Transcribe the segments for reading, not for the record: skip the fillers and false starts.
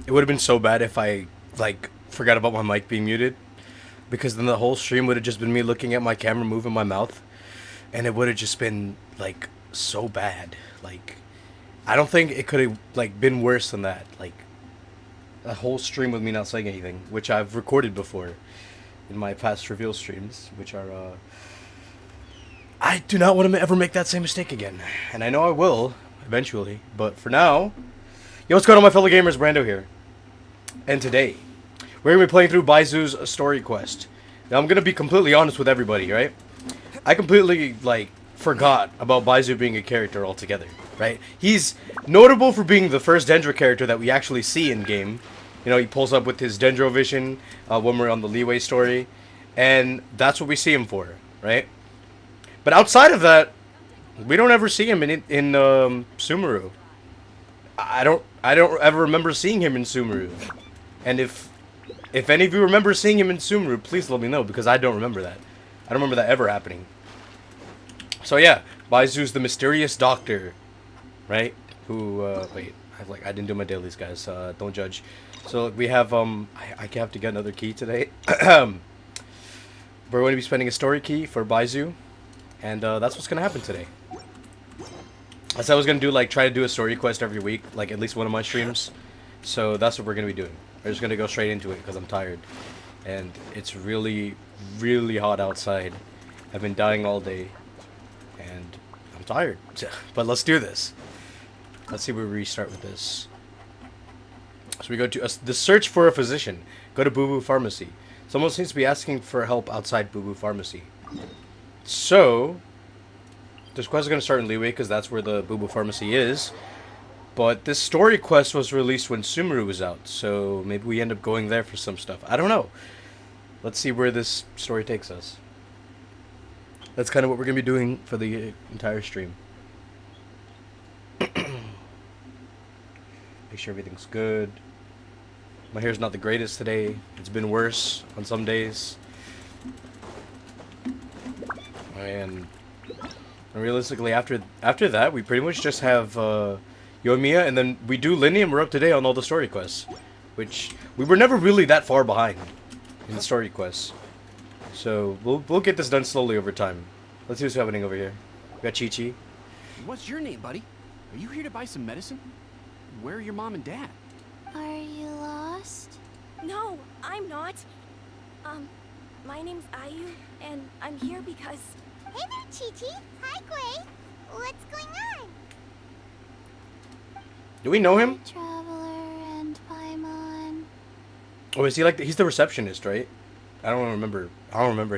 It would have been so bad if I, like, forgot about my mic being muted. Because then the whole stream would have just been me looking at my camera, moving my mouth. And it would have just been, like, so bad. Like, I don't think it could have, like, been worse than that. Like, a whole stream with me not saying anything. Which I've recorded before in my past reveal streams. Which are, I do not want to ever make that same mistake again. And I know I will, eventually. But for now... Yo, what's going on, my fellow gamers? Brando here. And today, we're going to be playing through Baizhu's story quest. Now, I'm going to be completely honest with everybody, right? I completely, like, forgot about Baizhu being a character altogether, right? He's notable for being the first Dendro character that we actually see in-game. You know, he pulls up with his Dendro vision when we're on the Leeway story. And that's what we see him for, right? But outside of that, we don't ever see him in Sumeru. I don't ever remember seeing him in Sumeru. And if any of you remember seeing him in Sumeru, please let me know, because I don't remember that. I don't remember that ever happening. So yeah, Baizhu's the mysterious doctor, right? Who wait, I didn't do my dailies, guys. Don't judge. So we have I have to get another key today. We're going to be spending a story key for Baizhu, and that's what's gonna happen today. I said I was gonna do, like, try to do a story quest every week, like at least one of my streams. So that's what we're gonna be doing. We're just gonna go straight into it because I'm tired, and it's really, really hot outside. I've been dying all day, and I'm tired. But let's do this. Let's see where we restart with this. So we go to the search for a physician. Go to Boo Boo Pharmacy. Someone seems to be asking for help outside Boo Boo Pharmacy. So this quest is going to start in Leeway because that's where the Boo Boo Pharmacy is. But this story quest was released when Sumeru was out, so maybe we end up going there for some stuff. I don't know. Let's see where this story takes us. That's kind of what we're going to be doing for the entire stream. Make sure everything's good. My hair's not the greatest today. It's been worse on some days. And realistically, after that, we pretty much just have Yoimiya, and then we do Linny, and we're up to date on all the story quests. Which, we were never really that far behind in the story quests. So, we'll get this done slowly over time. Let's see what's happening over here. We got Chi-Chi. What's your name, buddy? Are you here to buy some medicine? Where are your mom and dad? Are you lost? No, I'm not. My name's Ayu, and I'm here because... Hey there, Chi-Chi. Hi, Gray. What's going on? Do we know him? Traveler and Paimon. Oh, is he like he's the receptionist, right? I don't remember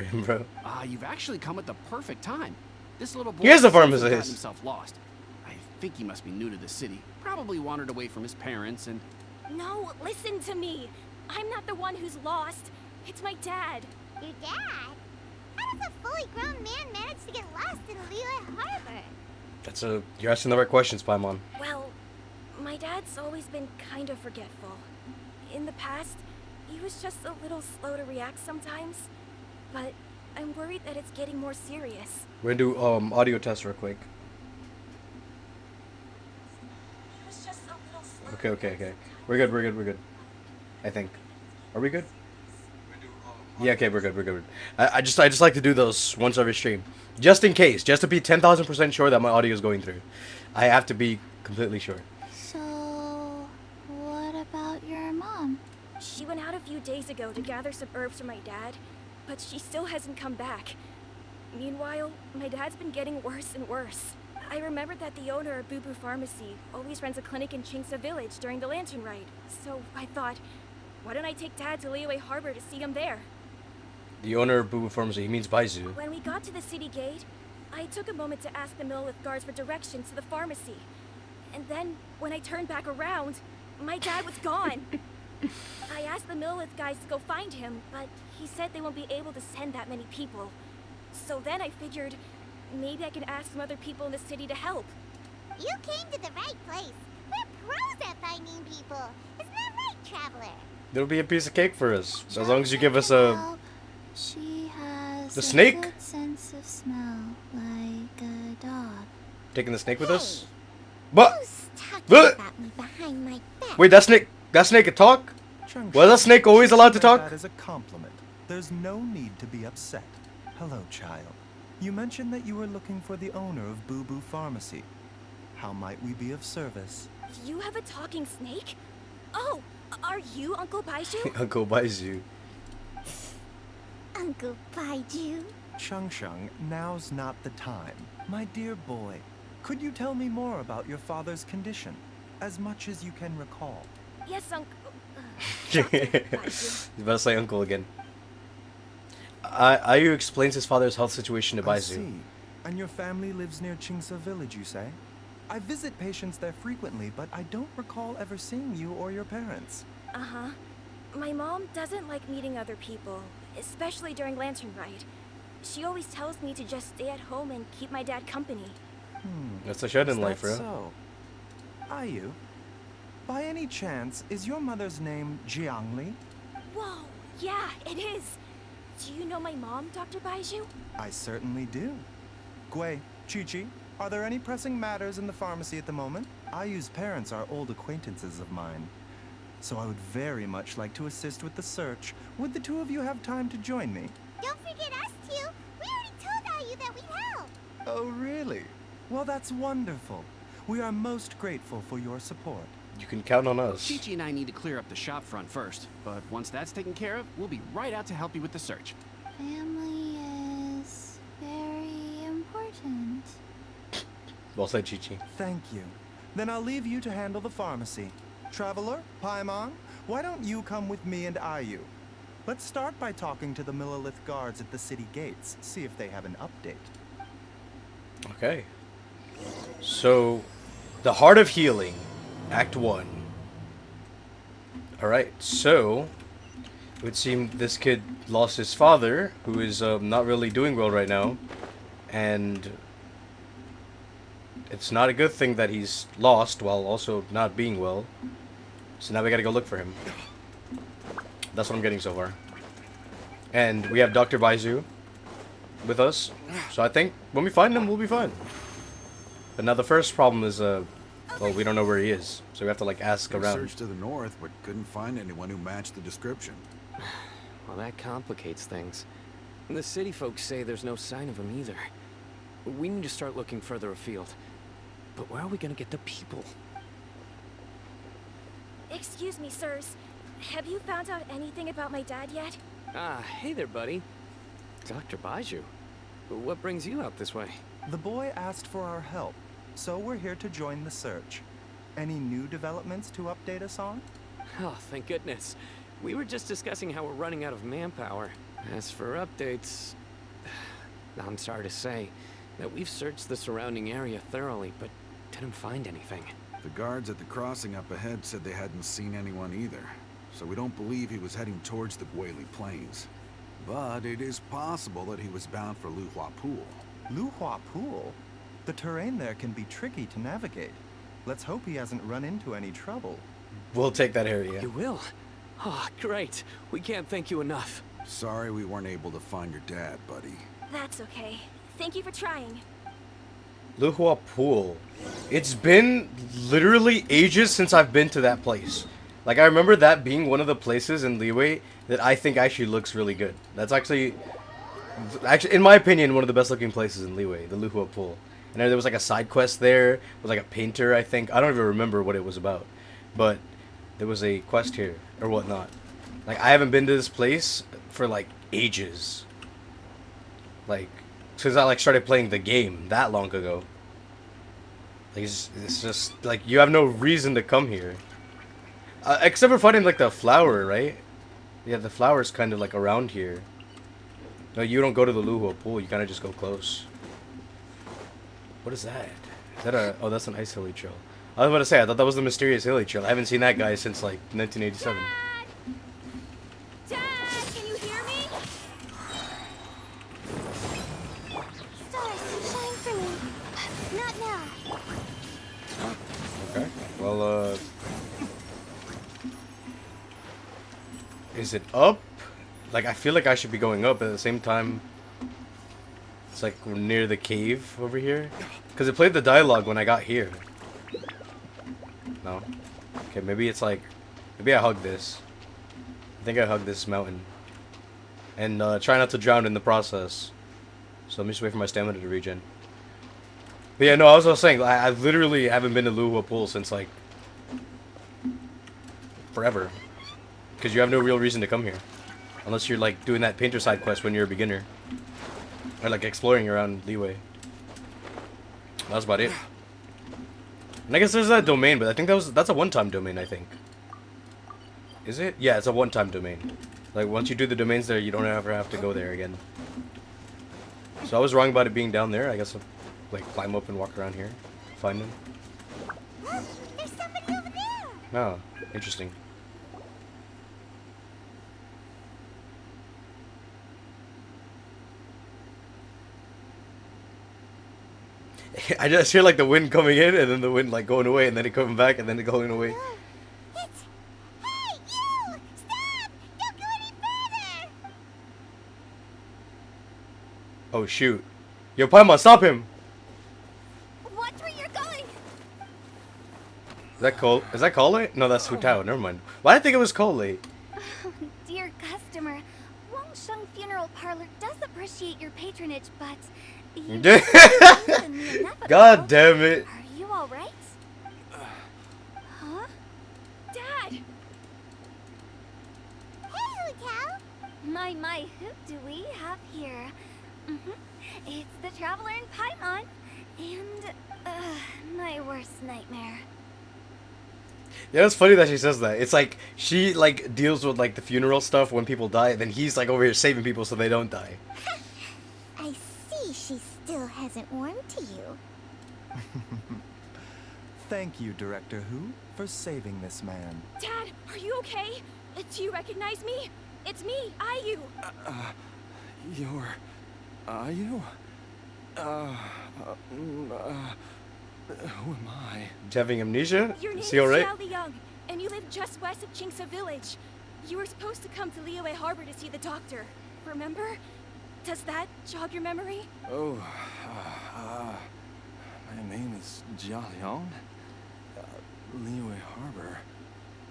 him, bro. You've actually come at the perfect time. This little boy He is the seems to have pharmacist. gotten himself lost. I think he must be new to the city. Probably wandered away from his parents and... No, listen to me. I'm not the one who's lost. It's my dad. Your dad? How does a fully grown man manage to get lost in Liyue Harbor? You're asking the right questions, Paimon. Well, my dad's always been kind of forgetful. In the past, he was just a little slow to react sometimes. But I'm worried that it's getting more serious. We're gonna do audio test real quick. He was just a little slow. Okay. We're good. I think. Are we good? Yeah, okay, we're good. I just like to do those once every stream. Just in case. Just to be 10,000% sure that my audio is going through. I have to be completely sure. So, what about your mom? She went out a few days ago to gather some herbs for my dad, but she still hasn't come back. Meanwhile, my dad's been getting worse and worse. I remembered that the owner of Boo Boo Pharmacy always runs a clinic in Chingsa Village during the Lantern Ride, so I thought, why don't I take Dad to Liyue Harbor to see him there? The owner of Boo Boo Pharmacy, he means Baizhu. When we got to the city gate, I took a moment to ask the Millith guards for directions to the pharmacy. And then, when I turned back around, my dad was gone. I asked the Millith guys to go find him, but he said they won't be able to send that many people. So then I figured, maybe I could ask some other people in the city to help. You came to the right place. We're pros at finding people. Isn't that right, Traveler? There'll be a piece of cake for us. So as long as you give us a... She has The snake? a good sense of smell, like a dog. Taking the snake with us? But... You talking about me behind my back. Wait, that snake could talk? Was that snake always allowed to talk? That is a compliment. There's no need to be upset. Hello, child. You mentioned that you were looking for the owner of Boo Boo Pharmacy. How might we be of service? You have a talking snake? Oh, are you Uncle Baizhu? Uncle Baizhu. Uncle Baizhu. Chung Chung, now's not the time. My dear boy, could you tell me more about your father's condition? As much as you can recall. Yes, Uncle. He's about to say uncle again. Ayu explains his father's health situation to I Baizhu. see. And your family lives near Chingsa village, you say? I visit patients there frequently, but I don't recall ever seeing you or your parents. Uh-huh. My mom doesn't like meeting other people, especially during Lantern Rite. She always tells me to just stay at home and keep my dad company. That's a shut in Is life, that bro. so? Ayu, by any chance, is your mother's name Jiangli? Whoa, yeah, it is. Do you know my mom, Dr. Baizhu? I certainly do. Gui, Chi-Chi, are there any pressing matters in the pharmacy at the moment? Ayu's parents are old acquaintances of mine, so I would very much like to assist with the search. Would the two of you have time to join me? Don't forget us two. We already told Ayu that we'd help. Oh, really? Well, that's wonderful. We are most grateful for your support. You can count on us. Chi-Chi and I need to clear up the shop front first, but once that's taken care of, we'll be right out to help you with the search. Family is very important. Well said, Chi-Chi. Thank you. Then I'll leave you to handle the pharmacy. Traveler, Paimon, why don't you come with me and Ayu? Let's start by talking to the Millilith guards at the city gates, see if they have an update. Okay. So, the Heart of Healing, Act 1. Alright, so, it would seem this kid lost his father, who is not really doing well right now, and it's not a good thing that he's lost while also not being well. So now we gotta go look for him. That's what I'm getting so far. And we have Dr. Baizhu with us, so I think when we find him, we'll be fine. But now the first problem is, well, we don't know where he is, so we have to like ask We around. searched to the north, but couldn't find anyone who matched the description. Well, that complicates things. And the city folks say there's no sign of him either. We need to start looking further afield. But where are we gonna get the people? Excuse me, sirs. Have you found out anything about my dad yet? Ah, hey there, buddy. Dr. Baizhu. What brings you out this way? The boy asked for our help, so we're here to join the search. Any new developments to update us on? Oh, thank goodness. We were just discussing how we're running out of manpower. As for updates, I'm sorry to say that we've searched the surrounding area thoroughly, but didn't find anything. The guards at the crossing up ahead said they hadn't seen anyone either, so we don't believe he was heading towards the Guili Plains. But it is possible that he was bound for Luhua Pool. Luhua Pool? The terrain there can be tricky to navigate. Let's hope he hasn't run into any trouble. We'll take that area. You will? Oh, great. We can't thank you enough. Sorry we weren't able to find your dad, buddy. That's okay. Thank you for trying. Luhua Pool. It's been literally ages since I've been to that place. Like, I remember that being one of the places in Liyue that I think actually looks really good. That's actually, in my opinion, one of the best looking places in Liyue, the Luhua Pool. And there was like a side quest there, with like a painter, I think. I don't even remember what it was about. But there was a quest here, or whatnot. Like, I haven't been to this place for like ages. Like, since I like started playing the game that long ago. Like, it's just like you have no reason to come here, except for finding like the flower, right? Yeah, the flower's kind of like around here. No, you don't go to the Luhua Pool. You kind of just go close. What is that? Is that a? Oh, that's an ice hilly trail. I was about to say, I thought that was the mysterious hilly trail. I haven't seen that guy since like 1987. Dad! Dad, can you hear me? Stars, shine for me. Not now. Okay. Well, is it up? Like, I feel like I should be going up, but at the same time, it's like we're near the cave over here. Because it played the dialogue when I got here. No? Okay, maybe it's like... Maybe I hug this. I think I hug this mountain. And try not to drown in the process. So let me just wait for my stamina to regen. But yeah, no, I was saying, I literally haven't been to Luhua Pool since, like... forever. Because you have no real reason to come here. Unless you're, like, doing that painter side quest when you're a beginner. Or, like, exploring around Liyue. That's about it. And I guess there's that domain, but I think that's a one-time domain, I think. Is it? Yeah, it's a one-time domain. Like, once you do the domains there, you don't ever have to go there again. So I was wrong about it being down there. I guess I'll, like, climb up and walk around here. Find him. There's somebody over there! Oh, interesting. I just hear like the wind coming in and then the wind like going away and then it coming back and then it going away. It's... Hey, you! Stop! Don't go any further! Oh shoot. Yo, Paimon, stop him! Watch where you're going! Is that Cole? Is that Cole? No, that's Hu Tao. Never mind. Why did I think it was Cole? Oh, dear customer, Wangsheng Funeral Parlor does appreciate your patronage, but you God damn it. Are you alright? Huh? Dad! Hey, Hotel! My, who do we have here? It's the Traveler in Paimon, and, my worst nightmare. Yeah, it's funny that she says that. It's like, she like deals with like the funeral stuff when people die, and then he's like over here saving people so they don't die. I see she still hasn't warmed to you. Thank you, Director Hu, for saving this man. Dad, are you okay? Do you recognize me? It's me, Ayu. Are you? Who am I? Having amnesia? Your name Is is he alright? Xiao Liang, and you live just west of Qingce Village. You were supposed to come to Liyue Harbor to see the doctor. Remember? Does that jog your memory? Oh, my name is Jia Liang. Liyue Harbor.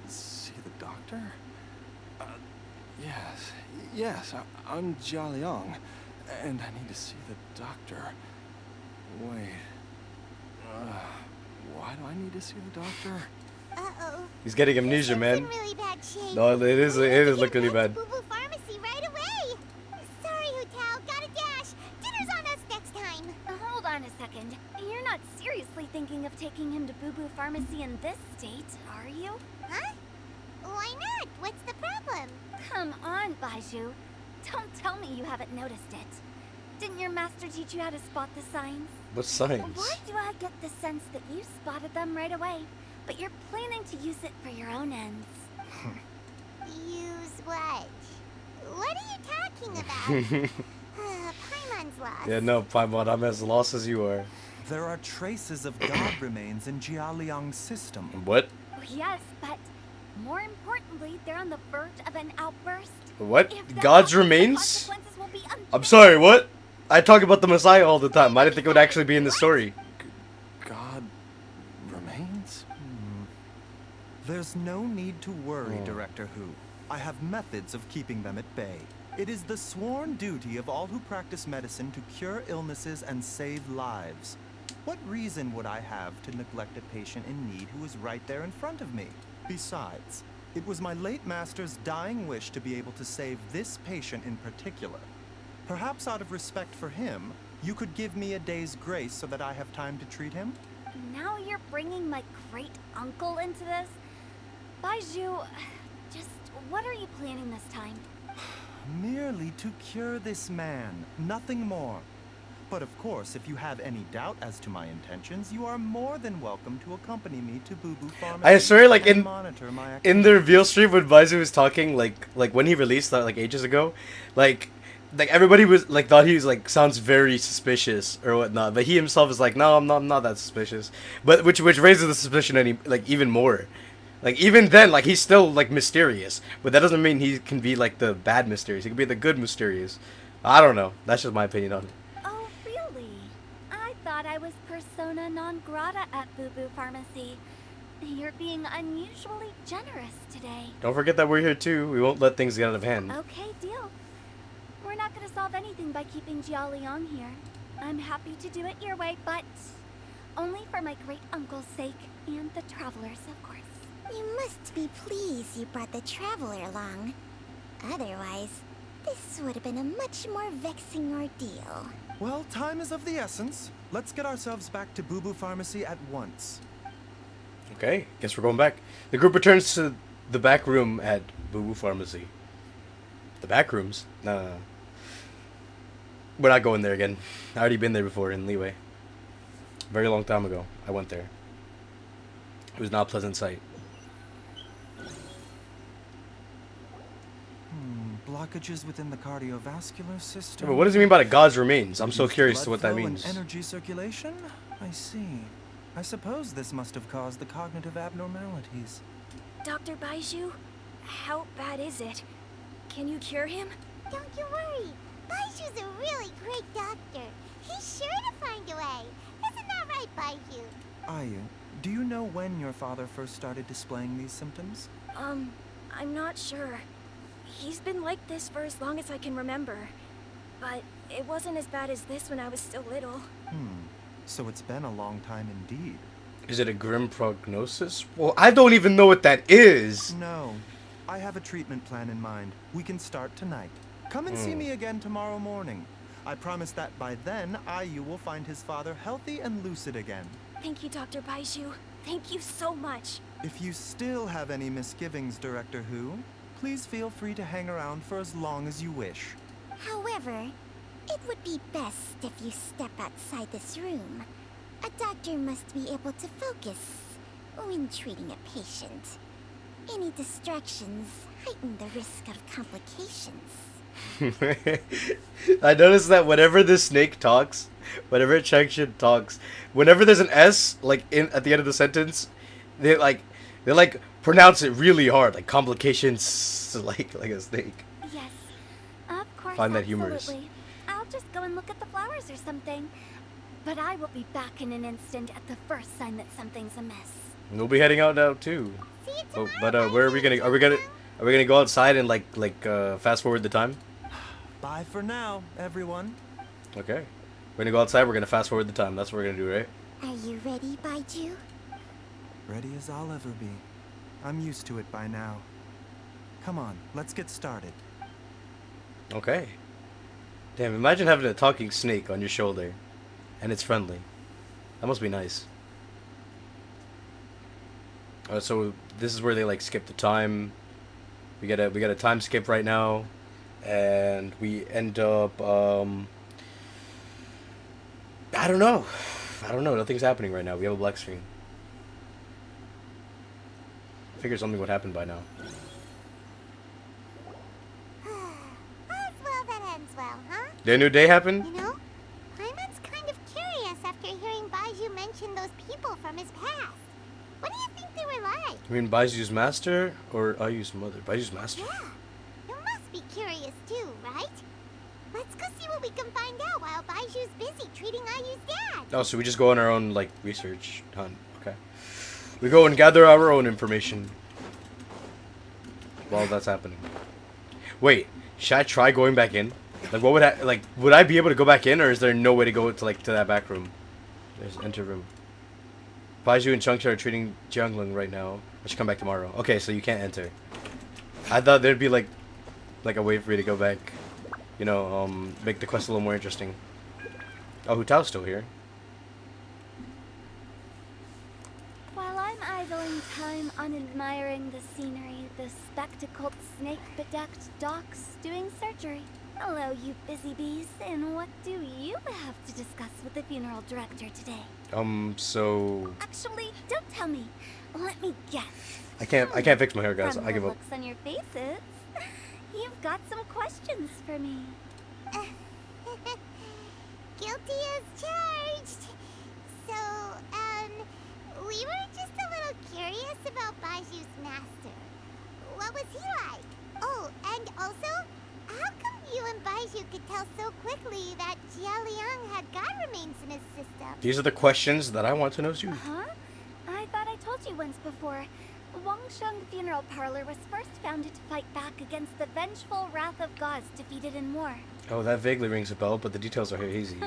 See the doctor? Yes, I'm Jia Liang, and I need to see the doctor. Wait. Why do I need to see the doctor? Uh-oh. He's getting amnesia, He's man. in really bad shape. No, it is looking really bad. Boo Boo Pharmacy right away. Sorry, Hotel. Gotta dash. Dinner's on us next time. Hold on a second. You're not seriously thinking of taking him to Boo Boo Pharmacy in this state, are you? Huh? Why not? What's the problem? Come on, Baizhu. Don't tell me you haven't noticed it. Didn't your master teach you how to spot the signs? What signs? Why do I get the sense that you spotted them right away, but you're planning to use it for your own ends? Use what? What are you talking about? Paimon's lost. Yeah, no, Paimon, I'm as lost as you are. There are traces of god remains in Jia Liang's system. What? Oh, yes, but more importantly, they're on the verge of an outburst. What? If that God's happens, the remains? consequences will be I'm sorry, what? I talk about the Messiah all the time. I didn't think it would actually be in the story. God remains? There's no need to worry, Director Hu. I have methods of keeping them at bay. It is the sworn duty of all who practice medicine to cure illnesses and save lives. What reason would I have to neglect a patient in need who is right there in front of me? Besides, it was my late master's dying wish to be able to save this patient in particular. Perhaps out of respect for him, you could give me a day's grace so that I have time to treat him? Now you're bringing my great-uncle into this? Baizhu, just what are you planning this time? Merely to cure this man, nothing more. But of course, if you have any doubt as to my intentions, you are more than welcome to accompany me to Boo Boo Pharmacy. I swear, like and monitor my in the reveal stream when Baizhu was talking, like when he released that like ages ago, like everybody was like thought he was like sounds very suspicious or whatnot, but he himself is like, no, I'm not that suspicious. But which raises the suspicion even more. Like even then, like he's still like mysterious, but that doesn't mean he can be like the bad mysterious. He can be the good mysterious. I don't know. That's just my opinion on it. Oh, really? I thought I was persona non grata at Boo Boo Pharmacy. You're being unusually generous today. Don't forget that we're here too. We won't let things get out of hand. Okay, deal. We're not gonna solve anything by keeping Jialiang here. I'm happy to do it your way, but only for my great uncle's sake and the travelers, of course. You must be pleased you brought the traveler along. Otherwise, this would have been a much more vexing ordeal. Well, time is of the essence. Let's get ourselves back to Boo Boo Pharmacy at once. Okay, guess we're going back. The group returns to the back room at Boo Boo Pharmacy. The back rooms? No. We're not going there again. I already been there before in Leeway. Very long time ago, I went there. It was not a pleasant sight. Blockages within the cardiovascular system. Yeah, but what does he mean by the God's remains? I'm so Reduced curious to blood what that flow and means. Energy circulation? I see. I suppose this must have caused the cognitive abnormalities. Dr. Baizhu, how bad is it? Can you cure him? Don't you worry. Baizhu's a really great doctor. He's sure to find a way. Isn't that right, Baizhu? Ayu, do you know when your father first started displaying these symptoms? I'm not sure. He's been like this for as long as I can remember. But it wasn't as bad as this when I was still little. So it's been a long time indeed. Is it a grim prognosis? Well, I don't even know what that is. No. I have a treatment plan in mind. We can start tonight. Come and see me again tomorrow morning. I promise that by then, Ayu will find his father healthy and lucid again. Thank you, Dr. Baizhu. Thank you so much. If you still have any misgivings, Director Who, please feel free to hang around for as long as you wish. However, it would be best if you step outside this room. A doctor must be able to focus when treating a patient. Any distractions heighten the risk of complications. I noticed that whenever the snake talks, whenever Changshin talks, whenever there's an S like in at the end of the sentence, they pronounce it really hard, like complications, like a snake. Yes, of course. Find that humorous. Absolutely. I'll just go and look at the flowers or something. But I will be back in an instant at the first sign that something's amiss. We'll be heading out now too. See you Oh, tomorrow, but where are we gonna? Are we gonna go outside and fast forward the time? Bye for now, everyone. Okay, we're gonna go outside. We're gonna fast forward the time. That's what we're gonna do, right? Are you ready, Baizhu? Ready as I'll ever be. I'm used to it by now. Come on, let's get started. Okay. Damn, imagine having a talking snake on your shoulder, and it's friendly. That must be nice. So this is where they skip the time. We got a time skip right now, and we end up I don't know. Nothing's happening right now. We have a black screen. I figured something would happen by now. All's well that ends well, huh? Did a new day happen? You know, Paimon's kind of curious after hearing Baizhu mention those people from his past. What do you think they were like? You mean Baizu's master or Ayu's mother? Baizu's master. Yeah, you must be curious too, right? Let's go see what we can find out while Baiju's busy treating Ayu's dad. Oh, so we just go on our own research hunt. Okay. We go and gather our own information while that's happening. Wait, should I try going back in? What would would I be able to go back in, or is there no way to go to to that back room? There's enter room. Baizhu and Changsha are treating Jianglong right now. I should come back tomorrow. Okay, so you can't enter. I thought there'd be like a way for me to go back. You know, make the quest a little more interesting. Oh, Hu Tao's still here. While I'm idling time on admiring the scenery, the spectacled snake-bedecked docs doing surgery. Hello, you busy bees, and what do you have to discuss with the funeral director today? So Actually, don't tell me. Let me guess. I can't fix my hair, guys. From I the give up. looks on your faces, you've got some questions for me. Guilty as charged. So, we were just a little curious about Baiju's master. What was he like? Oh, and also, how come you and Baizhu could tell so quickly that Jialiang had God remains in his system? These are the questions that I want to know too. Huh? I thought I told you once before, Wangsheng Funeral Parlor was first founded to fight back against the vengeful wrath of gods defeated in war. Oh, that vaguely rings a bell, but the details are hazy.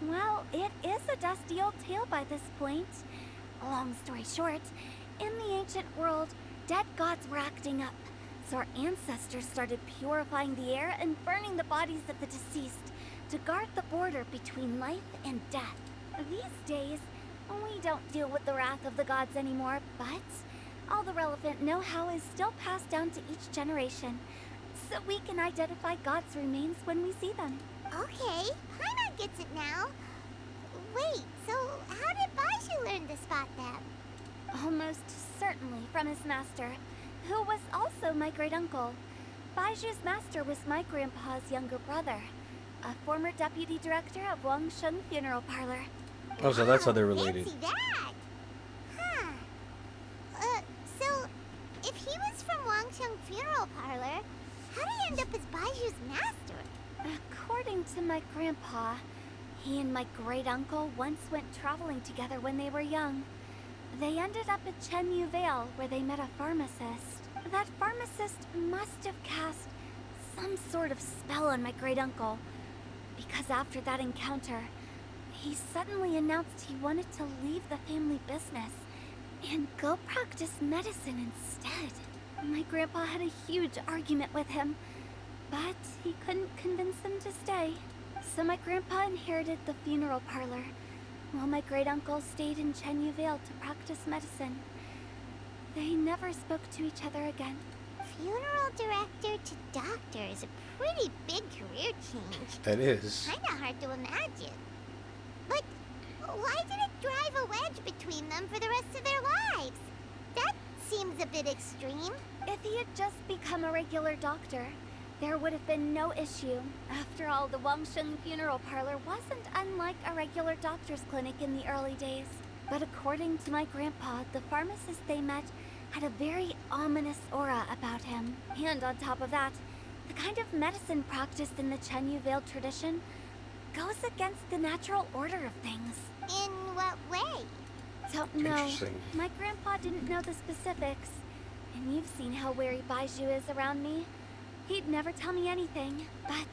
Well, it is a dusty old tale by this point. Long story short, in the ancient world, dead gods were acting up, so our ancestors started purifying the air and burning the bodies of the deceased to guard the border between life and death. These days, we don't deal with the wrath of the gods anymore, but all the relevant know-how is still passed down to each generation, so we can identify gods' remains when we see them. Okay, Paimon gets it now. Wait, so how did Baizhu learn to spot them? Almost certainly from his master, who was also my great-uncle. Baizhu's master was my grandpa's younger brother, a former deputy director of Wangsheng Funeral Parlor. Oh, so that's how they're Wow, related. fancy that. Huh. So if he was from Wangsheng Funeral Parlor, how did he end up as Baizhu's master? According to my grandpa, he and my great-uncle once went traveling together when they were young. They ended up at Chenyu Vale, where they met a pharmacist. That pharmacist must have cast some sort of spell on my great-uncle, because after that encounter, he suddenly announced he wanted to leave the family business and go practice medicine instead. My grandpa had a huge argument with him, but he couldn't convince him to stay. So my grandpa inherited the funeral parlor, while my great-uncle stayed in Chenyu Vale to practice medicine. They never spoke to each other again. Funeral director to doctor is a pretty big career change. That is. Kinda hard to imagine. But why did it drive a wedge between them for the rest of their lives? That seems a bit extreme. If he had just become a regular doctor, there would have been no issue. After all, the Wangsheng Funeral Parlor wasn't unlike a regular doctor's clinic in the early days. But according to my grandpa, the pharmacist they met had a very ominous aura about him. And on top of that, the kind of medicine practiced in the Chenyu Vale tradition goes against the natural order of things. In what way? Don't know. Interesting. My grandpa didn't know the specifics. And you've seen how wary Baizhu is around me. He'd never tell me anything, but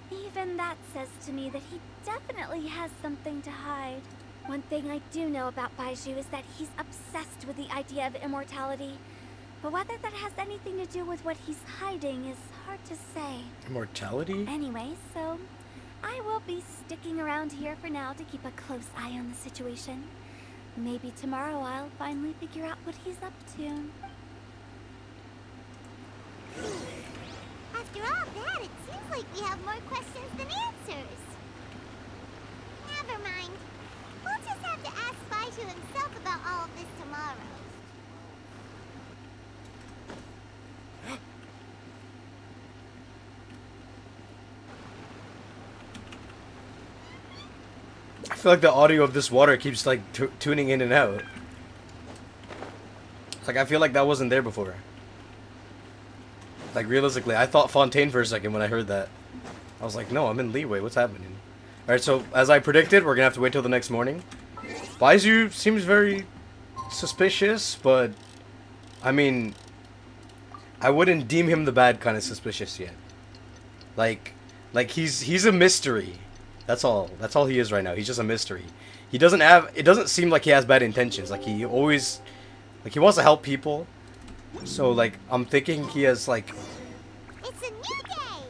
even that says to me that he definitely has something to hide. One thing I do know about Baizhu is that he's obsessed with the idea of immortality. But whether that has anything to do with what he's hiding is hard to say. Immortality? Anyway, so I will be sticking around here for now to keep a close eye on the situation. Maybe tomorrow I'll finally figure out what he's up to. After all that, it seems like we have more questions than answers. Never mind. We'll just have to ask Baizhu himself about all of this tomorrow. I feel like the audio of this water keeps like tuning in and out. Like I feel like that wasn't there before. Like realistically, I thought Fontaine for a second when I heard that. I was like, no, I'm in Leeway. What's happening? Alright, so as I predicted, we're gonna have to wait till the next morning. Baizhu seems very suspicious, but I mean, I wouldn't deem him the bad kind of suspicious yet. Like he's a mystery. That's all. That's all he is right now. He's just a mystery. He doesn't have. It doesn't seem like he has bad intentions. Like he always, like he wants to help people. So like I'm thinking he has like. It's a new day!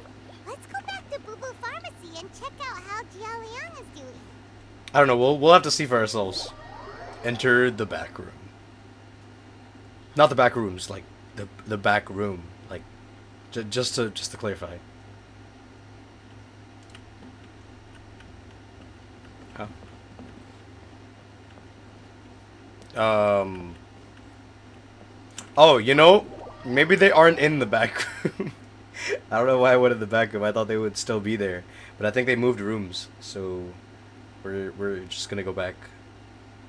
Let's go back to Boo Boo Pharmacy and check out how Jialiang is doing. I don't know. We'll have to see for ourselves. Enter the back room. Not the back rooms. Like the back room. Like just to clarify. Oh, you know, maybe they aren't in the back room. I don't know why I went in the back room. I thought they would still be there, but I think they moved rooms. So we're just gonna go back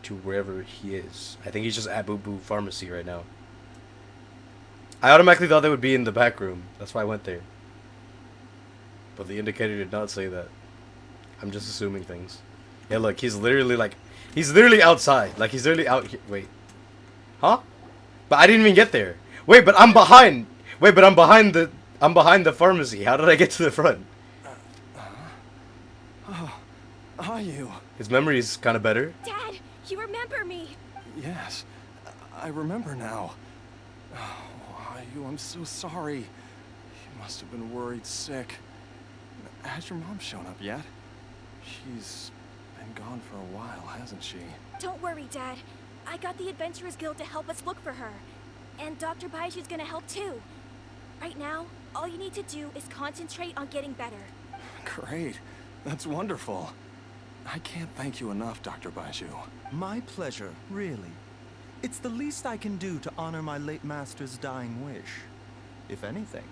to wherever he is. I think he's just at Boo Boo Pharmacy right now. I automatically thought they would be in the back room. That's why I went there. But the indicator did not say that. I'm just assuming things. Yeah, look, he's literally outside. Like he's literally out here. Wait, Huh? But I didn't even get there. Wait, but I'm behind. Wait, but I'm behind the pharmacy. How did I get to the front? Are you? His memory is kind of better. Dad, you remember me. Yes, I remember now. Oh, I'm so sorry. You must have been worried sick. Has your mom shown up yet? She's been gone for a while, hasn't she? Don't worry, Dad. I got the Adventurers Guild to help us look for her. And Dr. Baizhu's gonna help too. Right now, all you need to do is concentrate on getting better. Great. That's wonderful. I can't thank you enough, Dr. Baizhu. My pleasure, really. It's the least I can do to honor my late master's dying wish. If anything,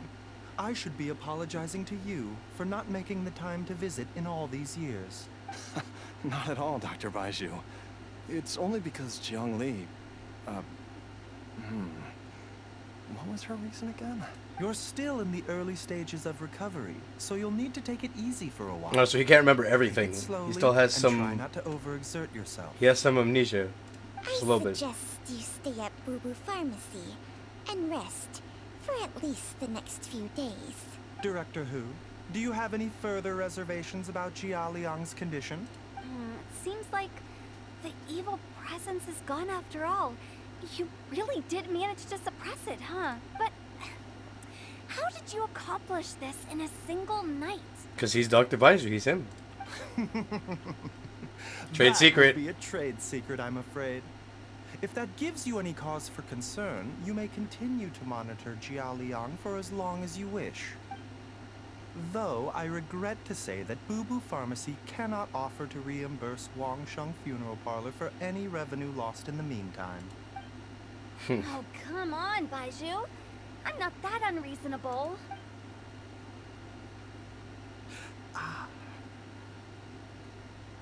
I should be apologizing to you for not making the time to visit in all these years. Not at all, Dr. Baizhu. It's only because Jiang Li... What was her reason again? You're still in the early stages of recovery, so you'll need to take it easy for a while. No, so he can't remember everything. Take it slowly He still has and try some. not to overexert yourself. He has some amnesia. Just a I little bit. suggest you stay at Boo Boo Pharmacy and rest for at least the next few days. Director Hu, do you have any further reservations about Jia Liang's condition? Seems like the evil presence is gone after all. You really did manage to suppress it, huh? But how did you accomplish this in a single night? Because he's Dr. Baizhu. He's him. Trade secret. That would be a trade secret, I'm afraid. If that gives you any cause for concern, you may continue to monitor Jia Liang for as long as you wish. Though I regret to say that Boo Boo Pharmacy cannot offer to reimburse Wang Sheng Funeral Parlor for any revenue lost in the meantime. Oh, come on, Baizhu. I'm not that unreasonable.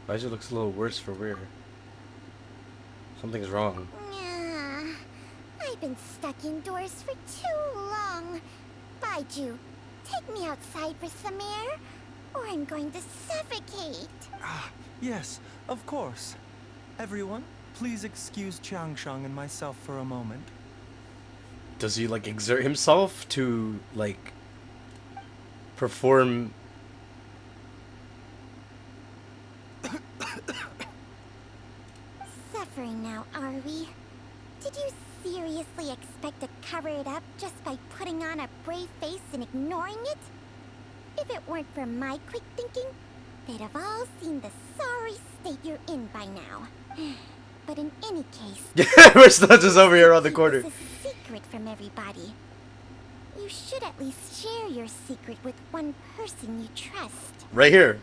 Baizhu looks a little worse for wear. Something's wrong. I've been stuck indoors for too long. Baizhu, take me outside for some air, or I'm going to suffocate. Yes, of course. Everyone, please excuse Changsheng and myself for a moment. Does he like exert himself to like perform? Suffering now, are we? Did you seriously expect to cover it up just by putting on a brave face and ignoring it? If it weren't for my quick thinking, they'd have all seen the sorry state you're in by now. But in any case, We're still just over here on the corner. this is a secret from everybody. You should at least share your secret with one person you trust. Right here.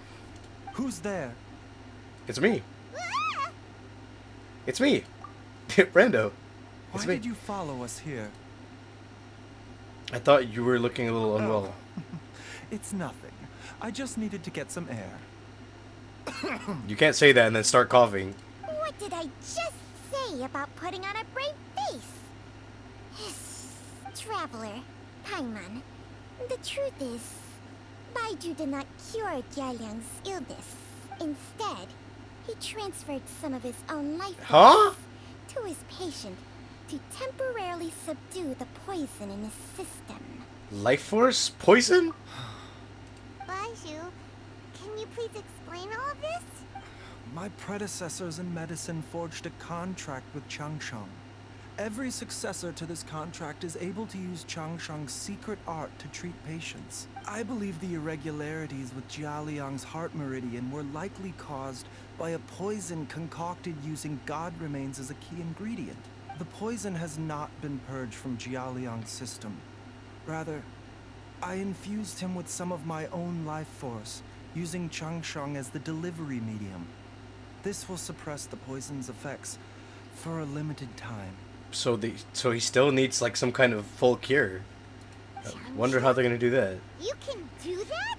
Who's there? It's me. It's me. Brando. Why It's me. did you follow us here? I thought you were looking a little unwell. It's nothing. I just needed to get some air. You can't say that and then start coughing. What did I just say about putting on a brave face? Traveler, Paimon, the truth is, Baizhu did not cure Jialiang's illness. Instead, he transferred some of his own life force to his patient to temporarily subdue the poison in his system. Life force? Poison? Baizhu, can you please explain all of this? My predecessors in medicine forged a contract with Changsheng. Every successor to this contract is able to use Changsheng's secret art to treat patients. I believe the irregularities with Jia Liang's heart meridian were likely caused by a poison concocted using god remains as a key ingredient. The poison has not been purged from Jia Liang's system. Rather, I infused him with some of my own life force, using Changsheng as the delivery medium. This will suppress the poison's effects for a limited time. So he still needs like some kind of full cure. Wonder how they're gonna do that. You can do that?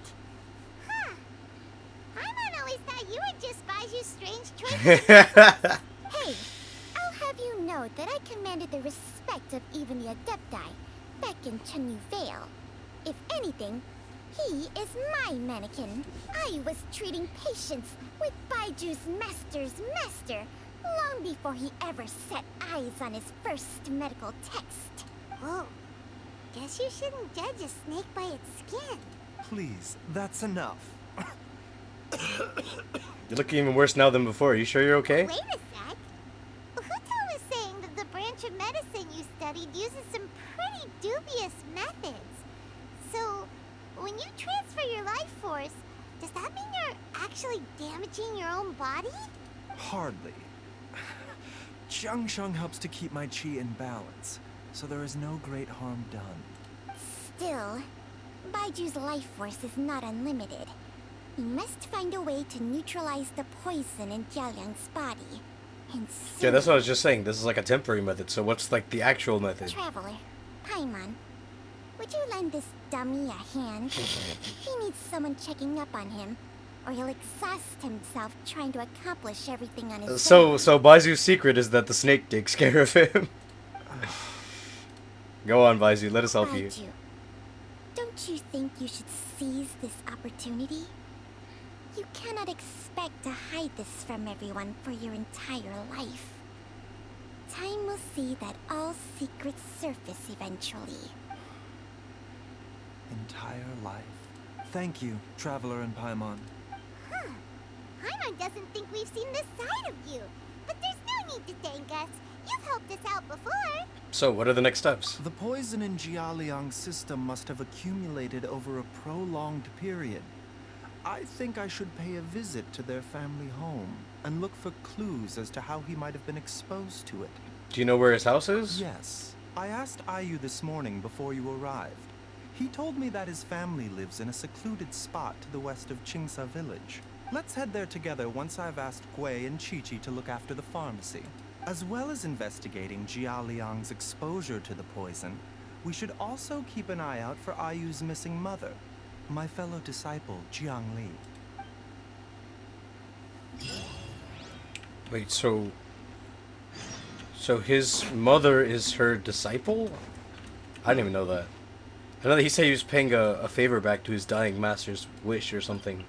Huh. Paimon always thought you were just Baizhu's strange choice. Hey, I'll have you know that I commanded the respect of even the Adepti back in Chenyu Vale. If anything, he is my mannequin. I was treating patients with Baiju's master's master long before he ever set eyes on his first medical text. Whoa. Guess you shouldn't judge a snake by its skin. Please, that's enough. You're looking even worse now than before. Are you sure you're okay? Wait a sec. Huto was saying that the branch of medicine you studied uses some pretty dubious methods. So, when you transfer your life force, does that mean you're actually damaging your own body? Hardly. Jiangsheng helps to keep my chi in balance, so there is no great harm done. Still, Baiju's life force is not unlimited. He must find a way to neutralize the poison in Jialiang's body. And soon... Yeah, that's what I was just saying. This is like a temporary method, so what's like the actual method? Traveler, Paimon, would you lend this dummy a hand? He needs someone checking up on him, or he'll exhaust himself trying to accomplish everything on his own. So Baizu's secret is that the snake takes care of him. Go on, Baizu. Let us help you. Baizhu, don't you think you should seize this opportunity? You cannot expect to hide this from everyone for your entire life. Time will see that all secrets surface eventually. Entire life. Thank you, Traveler and Paimon. Huh. Paimon doesn't think we've seen this side of you. But there's no need to thank us. You've helped us out before. So, what are the next steps? The poison in Jialiang's system must have accumulated over a prolonged period. I think I should pay a visit to their family home and look for clues as to how he might have been exposed to it. Do you know where his house is? Yes. I asked Ayu this morning before you arrived. He told me that his family lives in a secluded spot to the west of Qingsa village. Let's head there together once I've asked Gui and Qiqi to look after the pharmacy. As well as investigating Jialiang's exposure to the poison, we should also keep an eye out for Ayu's missing mother, my fellow disciple, Jiangli. Wait, so his mother is her disciple? I didn't even know that. I know that he said he was paying a favor back to his dying master's wish or something.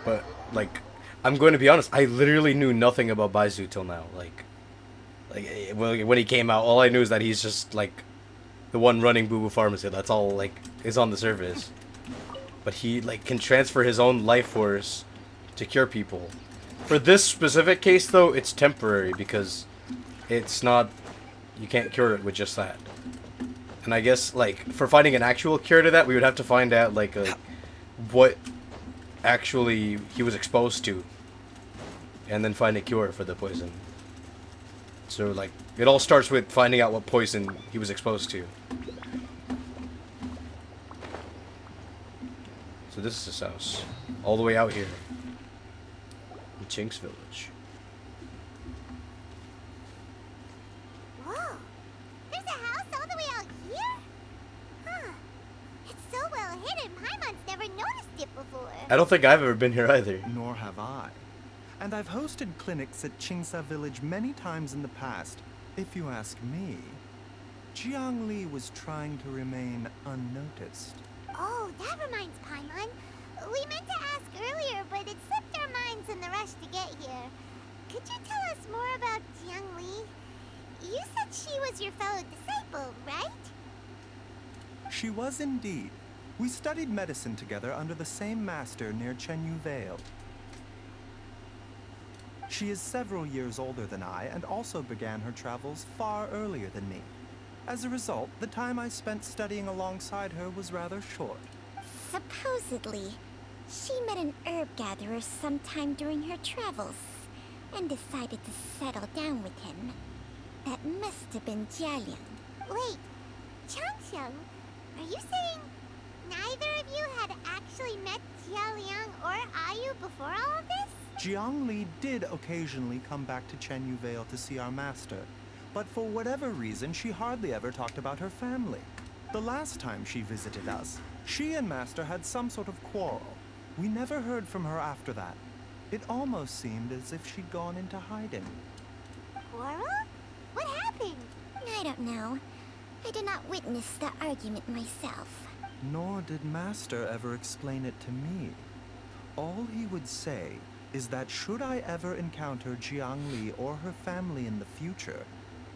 But, like, I'm going to be honest, I literally knew nothing about Baizhu till now. Like, when he came out, all I knew is that he's just, like, the one running Boo Boo Pharmacy. That's all, like, is on the surface. But he, like, can transfer his own life force to cure people. For this specific case, though, it's temporary because it's not... You can't cure it with just that. And I guess, like, for finding an actual cure to that, we would have to find out, like, what actually he was exposed to. And then find a cure for the poison. So, like, it all starts with finding out what poison he was exposed to. So this is his house. All the way out here. In Chink's village. Whoa! There's a house all the way out here? Huh. It's so well hidden, Paimon's never noticed it before. I don't think I've ever been here either. Nor have I. And I've hosted clinics at Qingsa village many times in the past. If you ask me, Jiangli was trying to remain unnoticed. Oh, that reminds Paimon. We meant to ask earlier, but it slipped our minds in the rush to get here. Could you tell us more about Jiangli? You said she was your fellow disciple, right? She was indeed. We studied medicine together under the same master near Chenyu Vale. She is several years older than I and also began her travels far earlier than me. As a result, the time I spent studying alongside her was rather short. Supposedly, she met an herb gatherer sometime during her travels and decided to settle down with him. That must have been Jialiang. Wait, Changxiang, are you saying neither of you had actually met Jialiang or Ayu before all of this? Jiangli did occasionally come back to Chenyu Vale to see our master, but for whatever reason, she hardly ever talked about her family. The last time she visited us, she and Master had some sort of quarrel. We never heard from her after that. It almost seemed as if she'd gone into hiding. Quarrel? What happened? I don't know. I did not witness the argument myself. Nor did Master ever explain it to me. All he would say is that should I ever encounter Jiangli or her family in the future,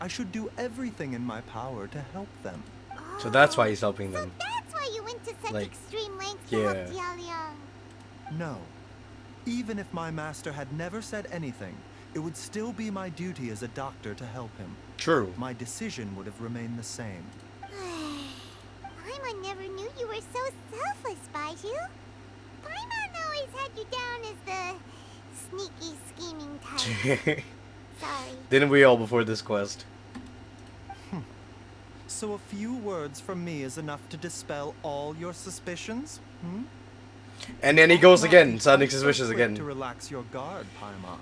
I should do everything in my power to help them. So that's why he's helping So them. that's why you went to such Like, extreme lengths to help Jialiang. No. Even if my master had never said anything, it would still be my duty as a doctor to help him. True. My decision would have remained the same. Paimon never knew you were so selfless, Baizhu. Paimon always had you down as the sneaky, scheming type. Sorry. Didn't we all before this quest? So a few words from me is enough to dispel all your suspicions? Hmm? And then he goes Not again, be sounding quite so suspicious quick again. To relax your guard, Paimon.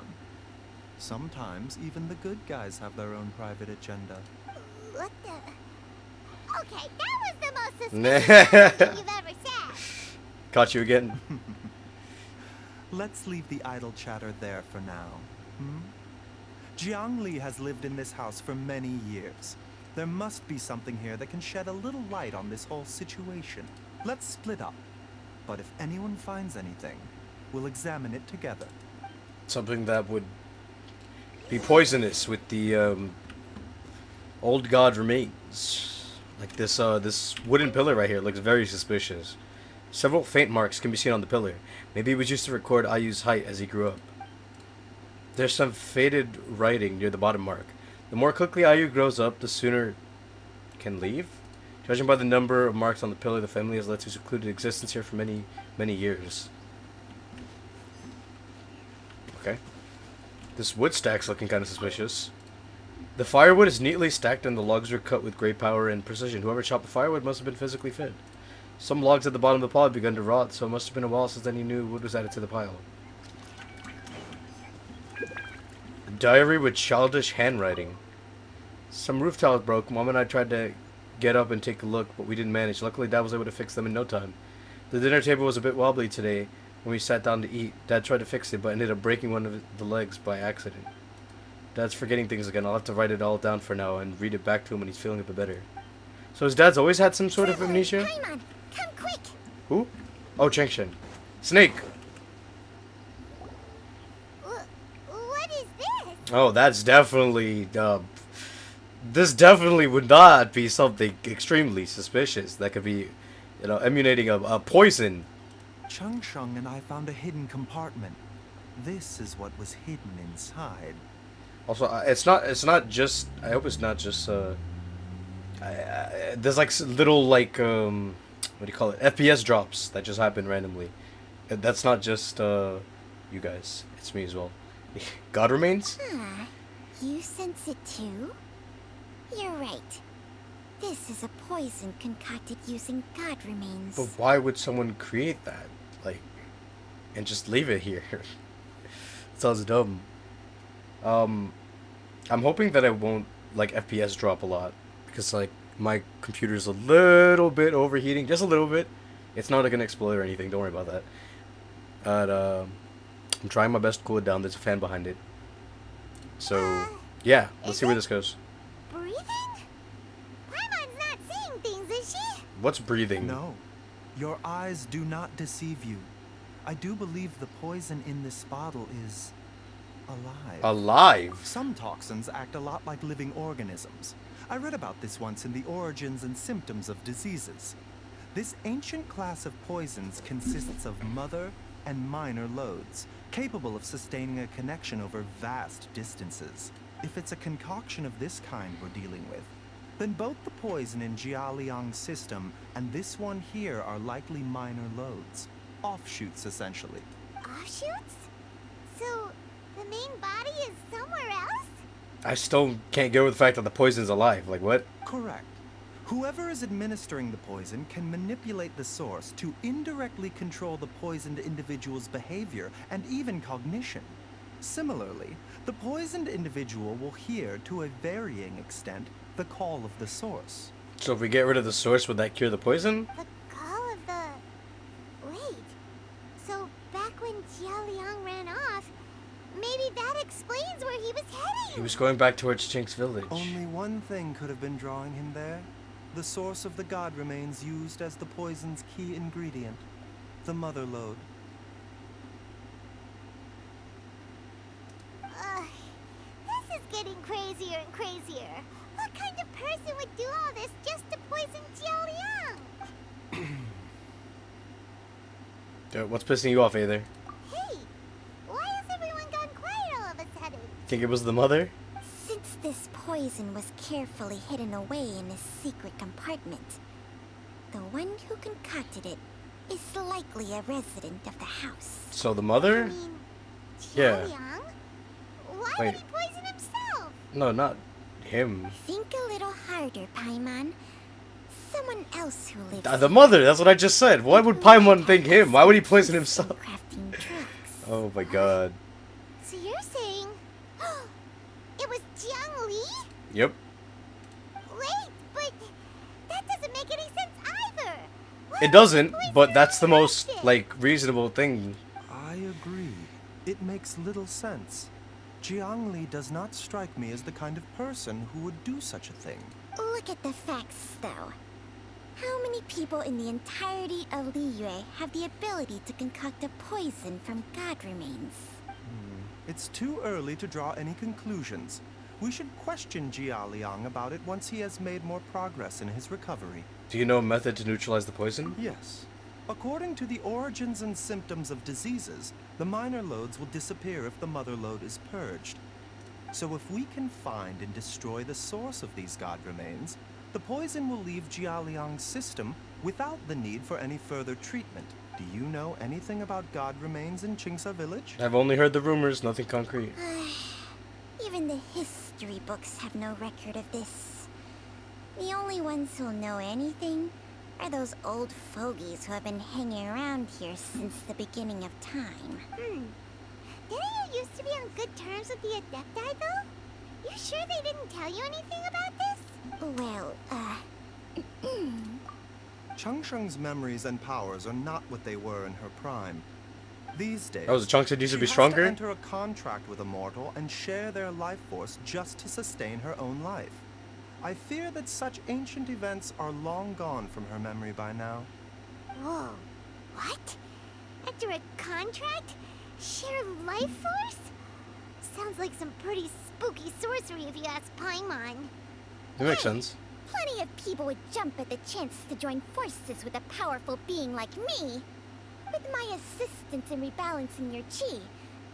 Sometimes even the good guys have their own private agenda. What the? Okay, that was the most suspicious thing you've ever said. Caught you again. Let's leave the idle chatter there for now. Hmm? Jiangli has lived in this house for many years. There must be something here that can shed a little light on this whole situation. Let's split up. But if anyone finds anything, we'll examine it together. Something that would be poisonous with the old god remains. Like this wooden pillar right here looks very suspicious. Several faint marks can be seen on the pillar. Maybe it was used to record Ayu's height as he grew up. There's some faded writing near the bottom mark. The more quickly Ayu grows up, the sooner can leave. Judging by the number of marks on the pillar, the family has led to secluded existence here for many, many years. Okay. This wood stack's looking kind of suspicious. The firewood is neatly stacked and the logs are cut with great power and precision. Whoever chopped the firewood must have been physically fit. Some logs at the bottom of the pile had begun to rot, so it must have been a while since any new wood was added to the pile. A diary with childish handwriting. Some roof tiles broke. Mom and I tried to get up and take a look, but we didn't manage. Luckily, Dad was able to fix them in no time. The dinner table was a bit wobbly today when we sat down to eat. Dad tried to fix it, but ended up breaking one of the legs by accident. Dad's forgetting things again. I'll have to write it all down for now and read it back to him when he's feeling a bit better. So his dad's always had some sort of amnesia? Paimon, come quick. Who? Oh, Changshan. Snake! What is this? Oh, that's definitely, this definitely would not be something extremely suspicious. That could be, you know, emulating a poison. Chung Sheng and I found a hidden compartment. This is what was hidden inside. Also, it's not just, I hope it's not just, there's like little, like, what do you call it? FPS drops that just happen randomly. That's not just, you guys. It's me as well. God remains? Huh. You sense it too? You're right. This is a poison concocted using god remains. But why would someone create that? Like, and just leave it here? Sounds dumb. I'm hoping that I won't, like, FPS drop a lot. Because, like, my computer's a little bit overheating. Just a little bit. It's not gonna explode or anything. Don't worry about that. But, I'm trying my best to cool it down. There's a fan behind it. So, yeah. Let's see where this goes. Breathing? Paimon's not seeing things, is she? What's breathing? No, your eyes do not deceive you. I do believe the poison in this bottle is alive. Alive? Some toxins act a lot like living organisms. I read about this once in the Origins and Symptoms of Diseases. This ancient class of poisons consists of mother and minor loads, capable of sustaining a connection over vast distances. If it's a concoction of this kind we're dealing with, then both the poison in Jialiang's system and this one here are likely minor loads. Offshoots, essentially. Offshoots? So, the main body is somewhere else? I still can't get over the fact that the poison's alive. Like, what? Correct. Whoever is administering the poison can manipulate the source to indirectly control the poisoned individual's behavior and even cognition. Similarly, the poisoned individual will hear, to a varying extent, the call of the source. So if we get rid of the source, would that cure the poison? The call of the... Wait. So, back when Jialiang ran off, maybe that explains where he was heading. He was going back towards Chink's village. Only one thing could have been drawing him there. The source of the god remains used as the poison's key ingredient, the mother lode. crazier and crazier. What kind of person would do all this just to poison Jiao What's pissing you off, Aether? Hey, why has everyone gone quiet all of a sudden? Think it was the mother? Since this poison was carefully hidden away in a secret compartment, the one who concocted it is likely a resident of the house. So the I mother? mean, Yeah. Jiao? Why Wait. would he poison himself? No, not him. Think a little harder, Paimon. Someone else who lives The mother, that's what I just said. Why would Paimon think him? Why would he poison himself? crafting drugs. Oh my god. So you're saying it was Jiang Li? Yep. Wait, but that doesn't make any sense either. Why It would doesn't, he poison but that's the anyone most, else? like, reasonable thing. I agree. It makes little sense. Jiang Li does not strike me as the kind of person who would do such a thing. Look at the facts, though. How many people in the entirety of Liyue have the ability to concoct a poison from god remains? It's too early to draw any conclusions. We should question Jia Liang about it once he has made more progress in his recovery. Do you know a method to neutralize the poison? Yes. According to the origins and symptoms of diseases, the minor loads will disappear if the mother load is purged. So if we can find and destroy the source of these god remains, the poison will leave Jia Liang's system without the need for any further treatment. Do you know anything about god remains in Qingsa village? I've only heard the rumors, nothing concrete. Even the history books have no record of this. The only ones who'll know anything are those old fogies who have been hanging around here since the beginning of time. Didn't you used to be on good terms with the Adepti, though? You sure they didn't tell you anything about this? Well, Changsheng's memories and powers are not what they were in her prime. These days, Oh, the chunks that used to be she has stronger? to enter a contract with a mortal and share their life force just to sustain her own life. I fear that such ancient events are long gone from her memory by now. Whoa. What? Enter a contract? Share life force? Sounds like some pretty spooky sorcery if you ask Paimon. That makes sense. Plenty of people would jump at the chance to join forces with a powerful being like me. With my assistance in rebalancing your chi,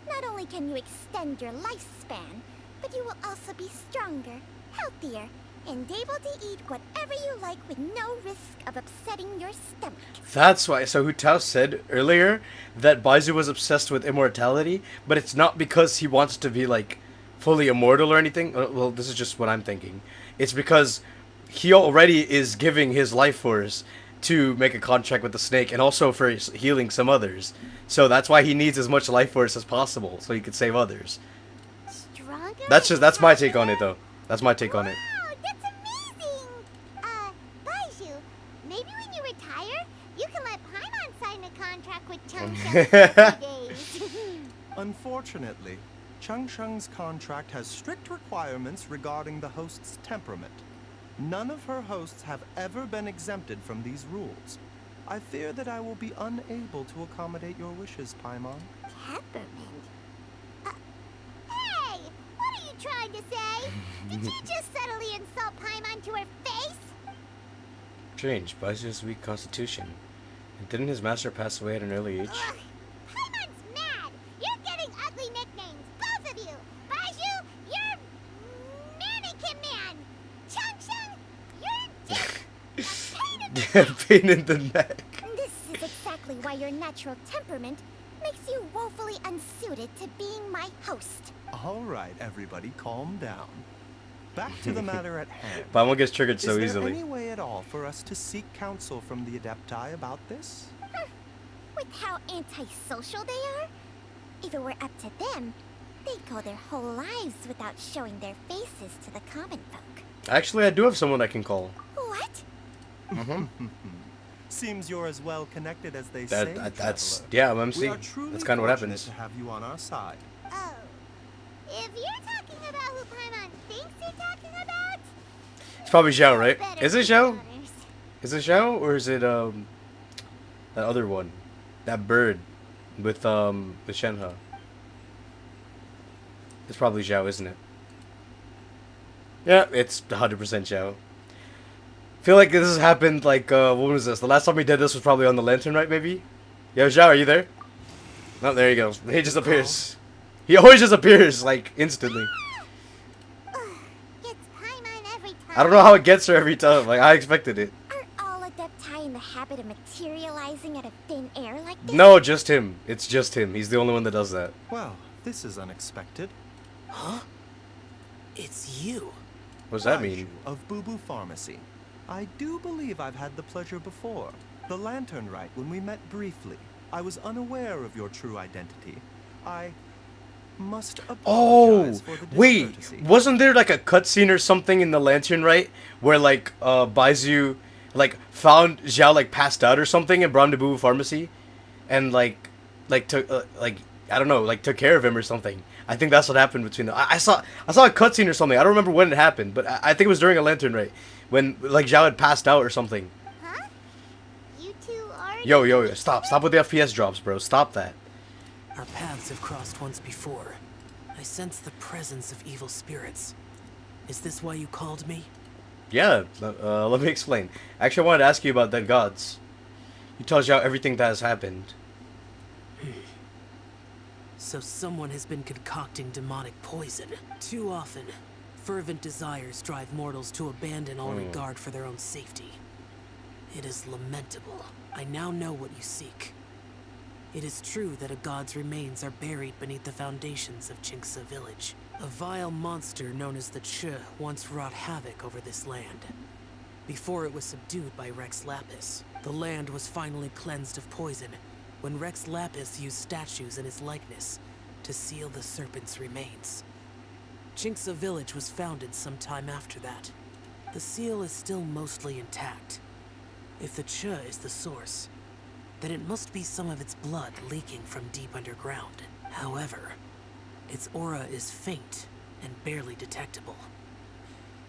not only can you extend your lifespan, but you will also be stronger, healthier, and able to eat whatever you like with no risk of upsetting your stomach. That's why. So Hutao said earlier that Baizhu was obsessed with immortality, but it's not because he wants to be like fully immortal or anything. Well, this is just what I'm thinking. It's because he already is giving his life force to make a contract with the snake, and also for healing some others. So that's why he needs as much life force as possible, so he could save others. Stronger? That's my take on it, though. That's my take on it. Wow, that's amazing! Baizhu, maybe when you retire, you can let Paimon sign a contract with Changsheng for 3 days. Unfortunately, Changsheng's contract has strict requirements regarding the host's temperament. None of her hosts have ever been exempted from these rules. I fear that I will be unable to accommodate your wishes, Paimon. Peppermint? Hey! What are you trying to say? Did you just subtly insult Paimon to her face? Strange, Baizhu's weak constitution. And didn't his master pass away at an early age? Ugh, Paimon's mad! You're getting ugly nicknames, both of you! Baizhu, you're Mannequin Man! Changsheng, you're a pain in the Pain in the neck. This is exactly why your natural temperament makes you woefully unsuited to being my host. All right, everybody, calm down. Back to the matter at hand. Paimon gets triggered so Is there easily. any way at all for us to seek counsel from the Adepti about this? With how antisocial they are, if it were up to them, they'd go their whole lives without showing their faces to the common folk. Actually, I do have someone I can call. What? Seems you're as well connected as they say. That's traveler. yeah, We MC. are truly That's kind of what fortunate happens. to have you on our side. Oh. If you're talking about who Paimon thinks you're talking about, It's probably Zhao, right? better Is it be Zhao? honest. Is it Zhao or is it that other one, that bird with Shenhe? It's probably Zhao, isn't it? Yeah, it's 100% Zhao. Feel like this has happened like what was this? The last time we did this was probably on the lantern, right? Maybe. Yo, Zhao, are you there? No, there he goes. He just appears. He always just appears like instantly. Gets Paimon every time. I don't know how it gets her every time. Like I expected it. Are all Adepti in the habit of materializing out of thin air like this? No, just him. It's just him. He's the only one that does that. Well, this is unexpected. Huh? It's you. What does that Baizhu mean? of Boo Boo Pharmacy. I do believe I've had the pleasure before. The lantern rite when we met briefly. I was unaware of your true identity. I must Oh, apologize for the wait. discourtesy. Wasn't there like a cutscene or something in the lantern, right? Where like Baizhu like found Zhao like passed out or something and brought him to Boo Boo Pharmacy, and like took like I don't know, like took care of him or something. I think that's what happened between them. I saw a cutscene or something. I don't remember when it happened, but I think it was during a lantern rite when like Zhao had passed out or something. Huh? You two are. Yo, stop with the FPS drops, bro. Stop that. Our paths have crossed once before. I sense the presence of evil spirits. Is this why you called me? Yeah, let me explain. Actually, I wanted to ask you about dead gods. You tell Zhao everything that has happened. So someone has been concocting demonic poison. Too often, fervent desires drive mortals to abandon all regard for their own safety. It is lamentable. I now know what you seek. It is true that a god's remains are buried beneath the foundations of Chinksa village. A vile monster known as the Ch once wrought havoc over this land. Before it was subdued by Rex Lapis, the land was finally cleansed of poison when Rex Lapis used statues in his likeness to seal the serpent's remains. Chinksa village was founded some time after that. The seal is still mostly intact. If the Ch is the source, then it must be some of its blood leaking from deep underground. However, its aura is faint and barely detectable.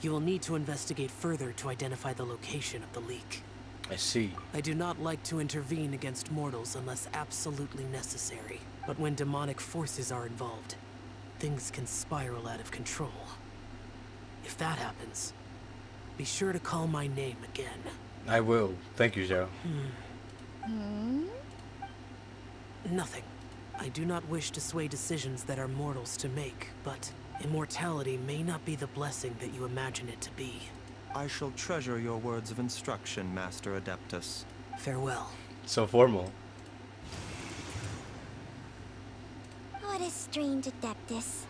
You will need to investigate further to identify the location of the leak. I see. I do not like to intervene against mortals unless absolutely necessary, but when demonic forces are involved, things can spiral out of control. If that happens, be sure to call my name again. I will. Thank you, Zhao. Nothing. I do not wish to sway decisions that are mortals to make, but immortality may not be the blessing that you imagine it to be. I shall treasure your words of instruction, Master Adeptus. Farewell. So formal. What a strange Adeptus.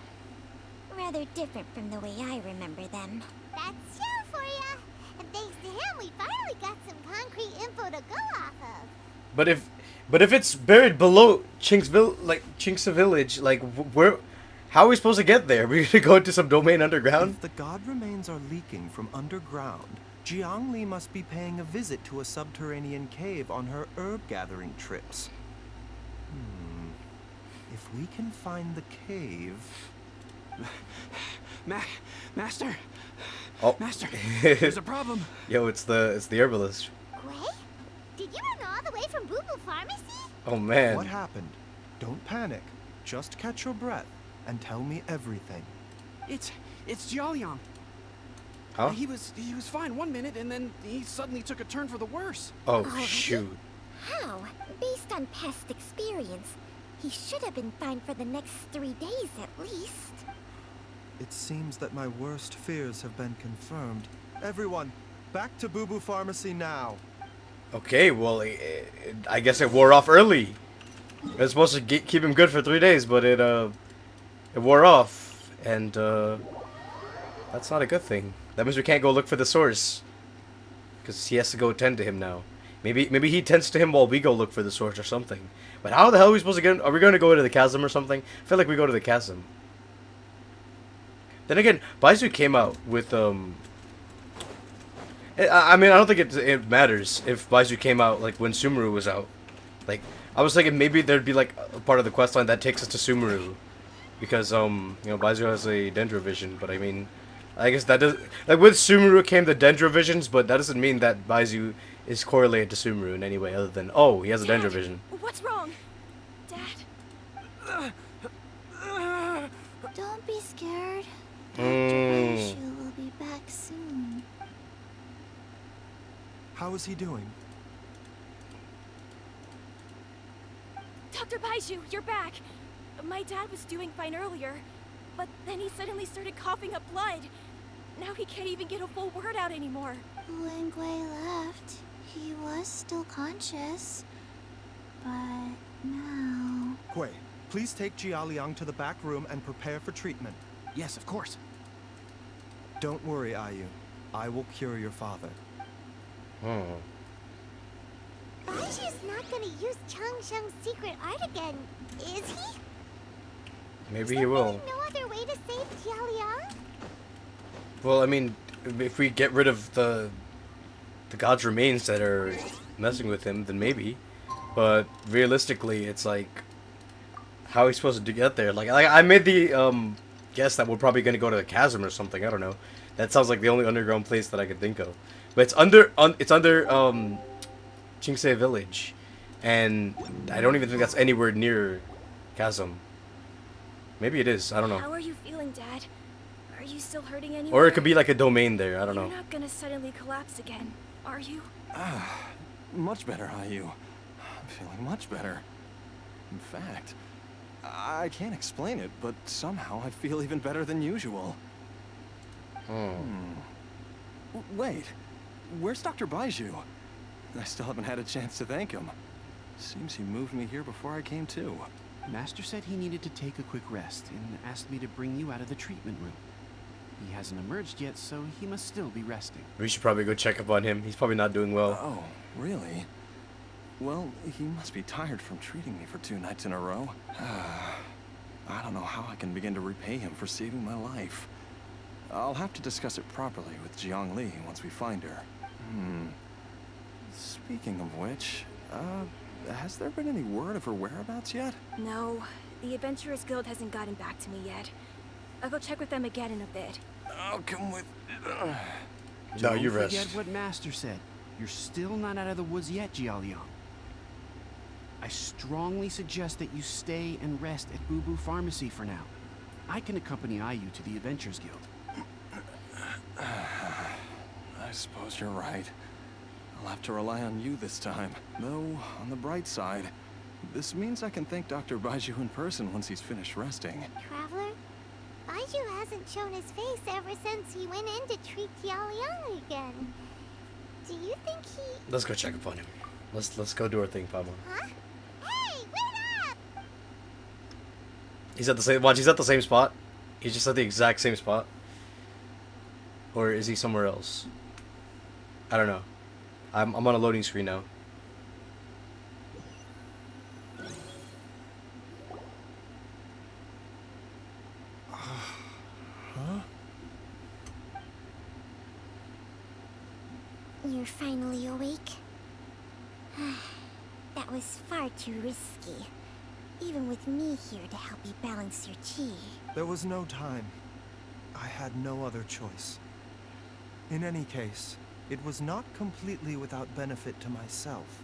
Rather different from the way I remember them. That's Joe for ya! And thanks to him, we finally got some concrete info to go off of. But if it's buried below Chinksa village, like where? How are we supposed to get there? We're gonna go into some domain underground? If the god remains are leaking from underground, Jiangli must be paying a visit to a subterranean cave on her herb-gathering trips. If we can find the cave... Master? Oh. Master, there's a problem. Yo, it's the herbalist. Gray? Did you run all the way from Boo Boo Pharmacy? Oh man. What happened? Don't panic. Just catch your breath and tell me everything. It's Jiaoyang. Huh? He was fine one minute, and then he suddenly took a turn for the worse. Oh shoot. How? Based on past experience, he should have been fine for the next 3 days at least. It seems that my worst fears have been confirmed. Everyone, back to Boo Boo Pharmacy now. Okay, well, I guess it wore off early. It was supposed to keep him good for 3 days, but it wore off, and that's not a good thing. That means we can't go look for the source, because he has to go tend to him now. Maybe he tends to him while we go look for the source or something. But how the hell are we supposed to get? Are we going to go to the chasm or something? I feel like we go to the chasm. Then again, Baizhu came out with I mean, I don't think it matters if Baizhu came out like when Sumeru was out. Like, I was thinking maybe there'd be like a part of the questline that takes us to Sumeru, because you know, Baizhu has a Dendrovision. But I mean, I guess that does, like, with Sumeru came the Dendrovisions, but that doesn't mean that Baizhu is correlated to Sumeru in any way other than, oh, he has a Dad, Dendrovision. What's wrong? Dad? Don't be scared. Baizhu will be back soon. How is he doing? Dr. Baizhu, you're back. My dad was doing fine earlier, but then he suddenly started coughing up blood. Now he can't even get a full word out anymore. When Gui left, he was still conscious. But now... Gui, please take Jialiang to the back room and prepare for treatment. Yes, of course. Don't worry, Ayu. I will cure your father. Baizhu's not gonna use Changsheng's secret art again, is he? Maybe he will. Is there no other way to save Jialiang? Well, I mean, if we get rid of the god's remains that are messing with him, then maybe. But realistically, it's like, how are we supposed to get there? Like I made the guess that we're probably gonna go to the chasm or something. I don't know. That sounds like the only underground place that I could think of. But it's under Chingsei Village, and I don't even think that's anywhere near chasm. Maybe it is. I don't know. How are you feeling, Dad? Are you still hurting anymore? Or it could be like a domain there. I don't know. You're not gonna suddenly collapse again, are you? Much better, Ayu. I'm feeling much better. In fact, I can't explain it, but somehow I feel even better than usual. Wait, where's Dr. Baizhu? I still haven't had a chance to thank him. Seems he moved me here before I came to. Master said he needed to take a quick rest and asked me to bring you out of the treatment room. He hasn't emerged yet, so he must still be resting. We should probably go check up on him. He's probably not doing well. Oh, really? Well, he must be tired from treating me for 2 nights in a row. I don't know how I can begin to repay him for saving my life. I'll have to discuss it properly with Jiang Li once we find her. Speaking of which, has there been any word of her whereabouts yet? No, the Adventurers Guild hasn't gotten back to me yet. I'll go check with them again in a bit. I'll come with... No, you Don't rest. forget what Master said. You're still not out of the woods yet, Jialiang. I strongly suggest that you stay and rest at Boo Boo Pharmacy for now. I can accompany Ayu to the Adventurers Guild. I suppose you're right. I'll have to rely on you this time. Though, on the bright side, this means I can thank Dr. Baizhu in person once he's finished resting. Traveler? Baizhu hasn't shown his face ever since he went in to treat Jialiang again. Do you think he... Let's go check up on him. Let's go do our thing, Pablo. Huh? Hey, wait up! He's at the same. Watch, he's at the same spot. He's just at the exact same spot. Or is he somewhere else? I don't know. I'm on a loading screen now. You're finally awake? That was far too risky. Even with me here to help you balance your chi. There was no time. I had no other choice. In any case, it was not completely without benefit to myself.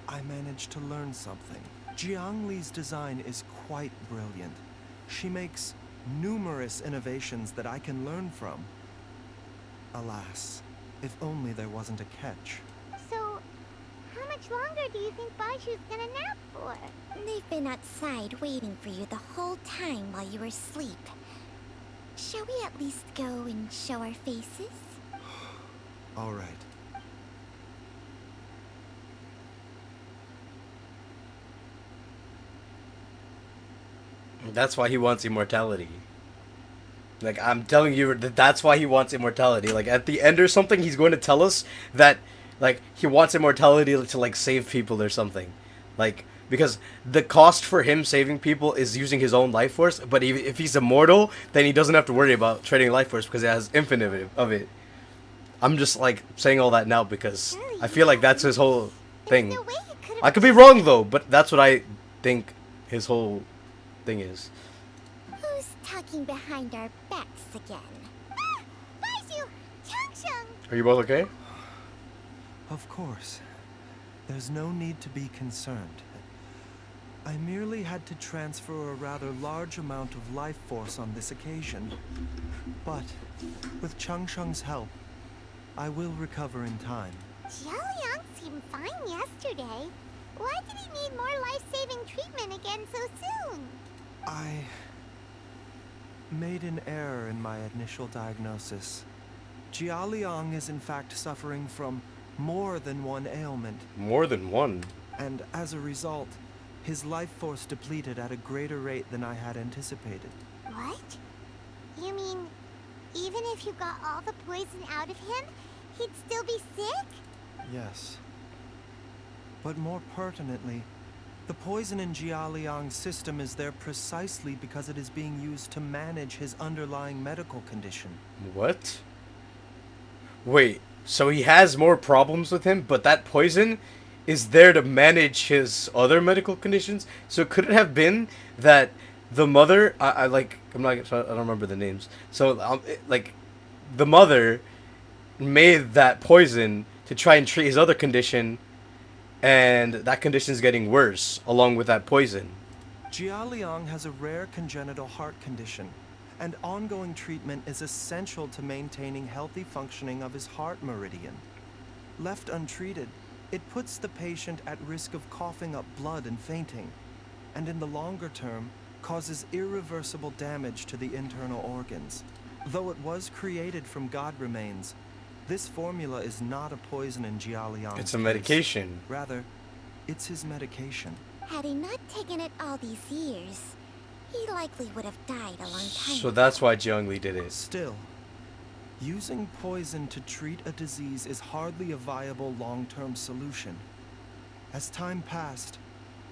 I managed to learn something. Jiang Li's design is quite brilliant. She makes numerous innovations that I can learn from. Alas, if only there wasn't a catch. So, how much longer do you think Baizhu's gonna nap for? They've been outside waiting for you the whole time while you were asleep. Shall we at least go and show our faces? All right. That's why he wants immortality. Like, I'm telling you, that's why he wants immortality. Like, at the end or something, he's going to tell us that, like, he wants immortality to, like, save people or something. Like, because the cost for him saving people is using his own life force, but if he's immortal, then he doesn't have to worry about trading life force because he has infinite of it. I'm just, like, saying all that now because I feel like that's his whole thing. No way he could've... I could be wrong, though, but that's what I think his whole thing is. Who's talking behind our backs again? Ah! Baizhu! Changsheng! Are you both okay? Of course. There's no need to be concerned. I merely had to transfer a rather large amount of life force on this occasion. But with Chang Sheng's help, I will recover in time. Xiaoliang seemed fine yesterday. Why did he need more life-saving treatment again so soon? I made an error in my initial diagnosis. Jialiang is in fact suffering from more than one ailment, More than one. and as a result, his life force depleted at a greater rate than I had anticipated. What? You mean, even if you got all the poison out of him, he'd still be sick? Yes. But more pertinently, the poison in Jialiang's system is there precisely because it is being used to manage his underlying medical condition. What? Wait, so he has more problems with him, but that poison is there to manage his other medical conditions? So could it have been that the mother, I don't remember the names. So, the mother made that poison to try and treat his other condition, and that condition's getting worse along with that poison. Jialiang has a rare congenital heart condition, and ongoing treatment is essential to maintaining healthy functioning of his heart meridian. Left untreated, it puts the patient at risk of coughing up blood and fainting, and in the longer term, causes irreversible damage to the internal organs. Though it was created from god remains, this formula is not a poison in Jialiang's It's a case. medication. Rather, it's his medication. Had he not taken it all these years, he likely would have died a long time So ago. that's why Jiangli did it. Still, using poison to treat a disease is hardly a viable long-term solution. As time passed,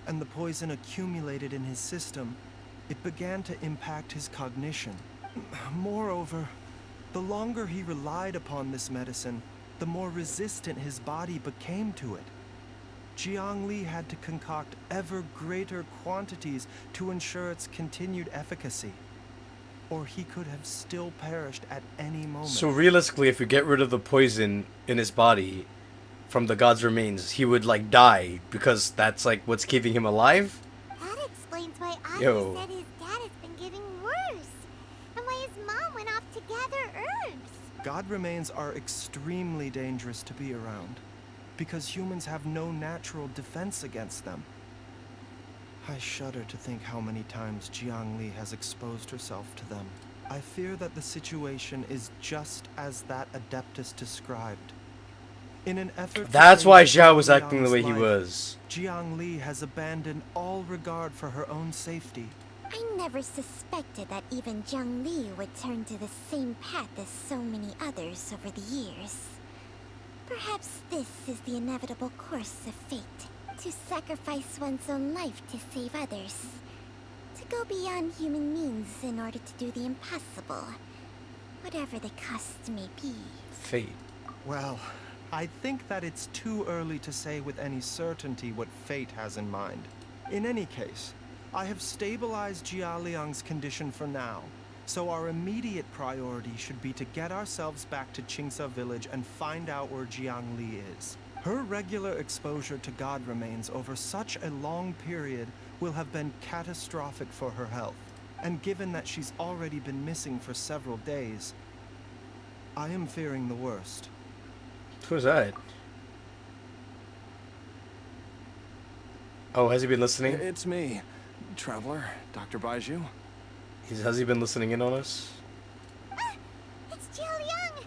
and the poison accumulated in his system, it began to impact his cognition. Moreover, the longer he relied upon this medicine, the more resistant his body became to it. Jiang Li had to concoct ever greater quantities to ensure its continued efficacy, or he could have still perished at any moment. So realistically, if you get rid of the poison in his body from the god's remains, he would die because that's what's keeping him alive? That explains why Yo. Ivy said his dad has been getting worse, and why his mom went off to gather herbs. God remains are extremely dangerous to be around, because humans have no natural defense against them. I shudder to think how many times Jiang Li has exposed herself to them. I fear that the situation is just as that Adeptus described. In an effort to That's save why Xiao was Jiang acting the way Liang's he life, was. Jiang Li has abandoned all regard for her own safety. I never suspected that even Zhang Li would turn to the same path as so many others over the years. Perhaps this is the inevitable course of fate. To sacrifice one's own life to save others. To go beyond human means in order to do the impossible. Whatever the cost may be. Fate. Well, I think that it's too early to say with any certainty what fate has in mind. In any case, I have stabilized Jialiang's condition for now, so our immediate priority should be to get ourselves back to Qingsa village and find out where Jiang Li is. Her regular exposure to god remains over such a long period will have been catastrophic for her health, and given that she's already been missing for several days, I am fearing the worst. Who's that? Oh, has he been listening? It's me, Traveler, Dr. Baizhu. Has he been listening in on us? Ah! It's Jialiang!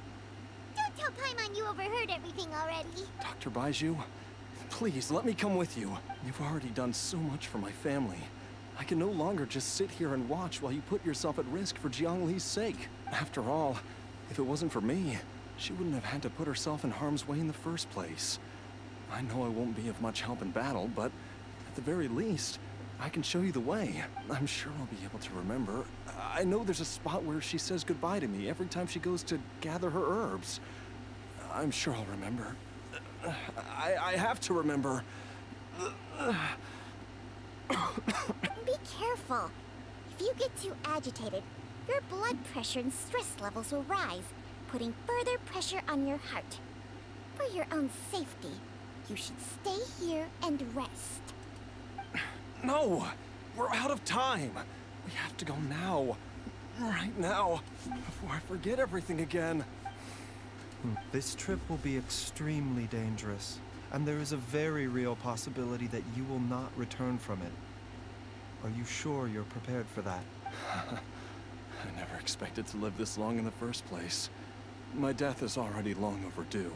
Don't tell Paimon you overheard everything already. Dr. Baizhu, please let me come with you. You've already done so much for my family. I can no longer just sit here and watch while you put yourself at risk for Jiang Li's sake. After all, if it wasn't for me, she wouldn't have had to put herself in harm's way in the first place. I know I won't be of much help in battle, but at the very least, I can show you the way. I'm sure I'll be able to remember. I know there's a spot where she says goodbye to me every time she goes to gather her herbs. I'm sure I'll remember. I have to remember. Be careful. If you get too agitated, your blood pressure and stress levels will rise, putting further pressure on your heart. For your own safety, you should stay here and rest. No! We're out of time! We have to go now. Right now. Before I forget everything again. This trip will be extremely dangerous, and there is a very real possibility that you will not return from it. Are you sure you're prepared for that? I never expected to live this long in the first place. My death is already long overdue.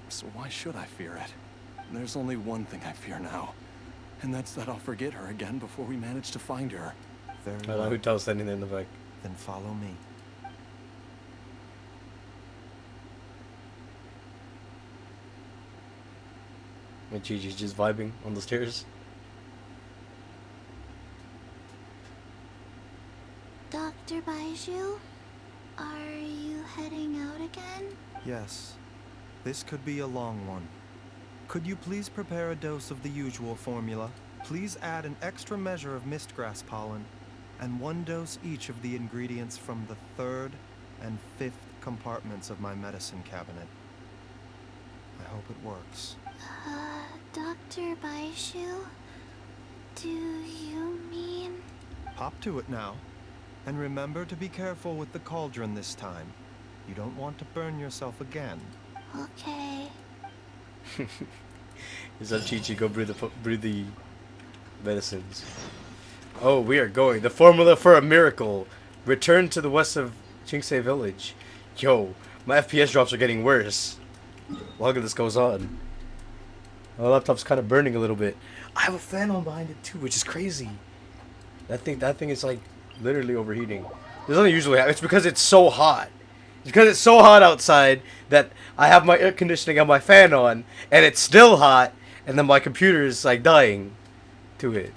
So why should I fear it? There's only one thing I fear now, and that's that I'll forget her again before we manage to find her. Very I don't know well. who tells anything in the back. Then follow me. And Gigi's just vibing on the stairs. Dr. Baizhu, are you heading out again? Yes. This could be a long one. Could you please prepare a dose of the usual formula? Please add an extra measure of mistgrass pollen, and 1 dose each of the ingredients from the 3rd and 5th compartments of my medicine cabinet. I hope it works. Dr. Baizhu? Do you mean... Hop to it now. And remember to be careful with the cauldron this time. You don't want to burn yourself again. Okay. Is that Chi-Chi go brew the medicines? Oh, we are going. The formula for a miracle. Return to the west of Chingsei village. Yo, my FPS drops are getting worse. The longer this goes on. My laptop's kind of burning a little bit. I have a fan on behind it too, which is crazy. That thing is like literally overheating. This doesn't usually happen. It's because it's so hot. It's because it's so hot outside that I have my air conditioning and my fan on, and it's still hot, and then my computer is like dying to it.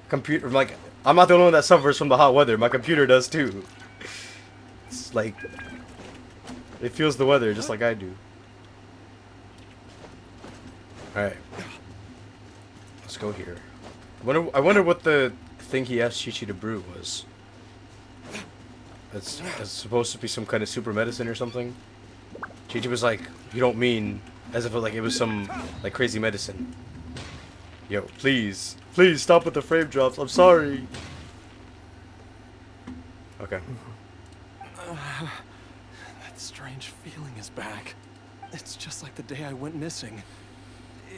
Computer, like, I'm not the only one that suffers from the hot weather. My computer does too. It's like, it feels the weather just like I do. Alright. Let's go here. I wonder what the thing he asked Chi-Chi to brew was. It's supposed to be some kind of super medicine or something. Chi-Chi was like, you don't mean, as if it was some like crazy medicine. Yo, please stop with the frame drops. I'm sorry. Okay. That strange feeling is back. It's just like the day I went missing.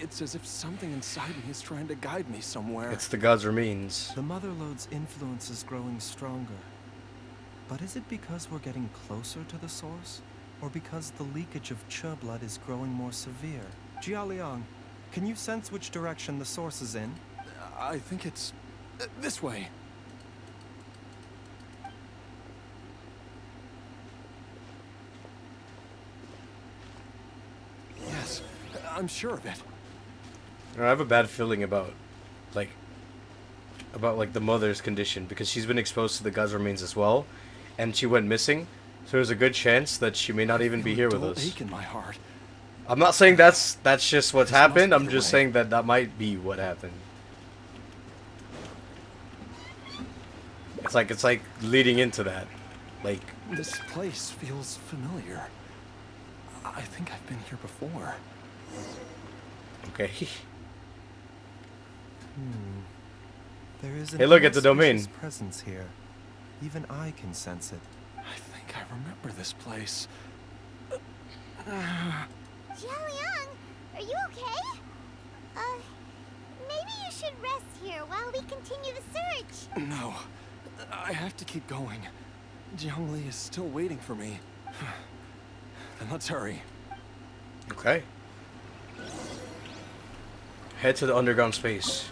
It's as if something inside me is trying to guide me somewhere. It's the gods remains. The Motherlode's influence is growing stronger. But is it because we're getting closer to the source? Or because the leakage of Che blood is growing more severe? Jialiang, can you sense which direction the source is in? I think it's this way. Yes, I'm sure of it. I have a bad feeling about like the mother's condition, because she's been exposed to the gods remains as well, and she went missing. So there's a good chance that she may not even be here with us. Ache in my heart. I'm not saying that's just what's This must happened. be I'm the just way. saying that might be what happened. It's like leading into that. Like, This place feels familiar. I think I've been here before. okay. There is an Hey, look, it's a auspicious domain. presence here. Even I can sense it. I think I remember this place. Jialiang, are you okay? Maybe you should rest here while we continue the search. No, I have to keep going. Jiangli is still waiting for me. Then let's hurry. Okay. Head to the underground space.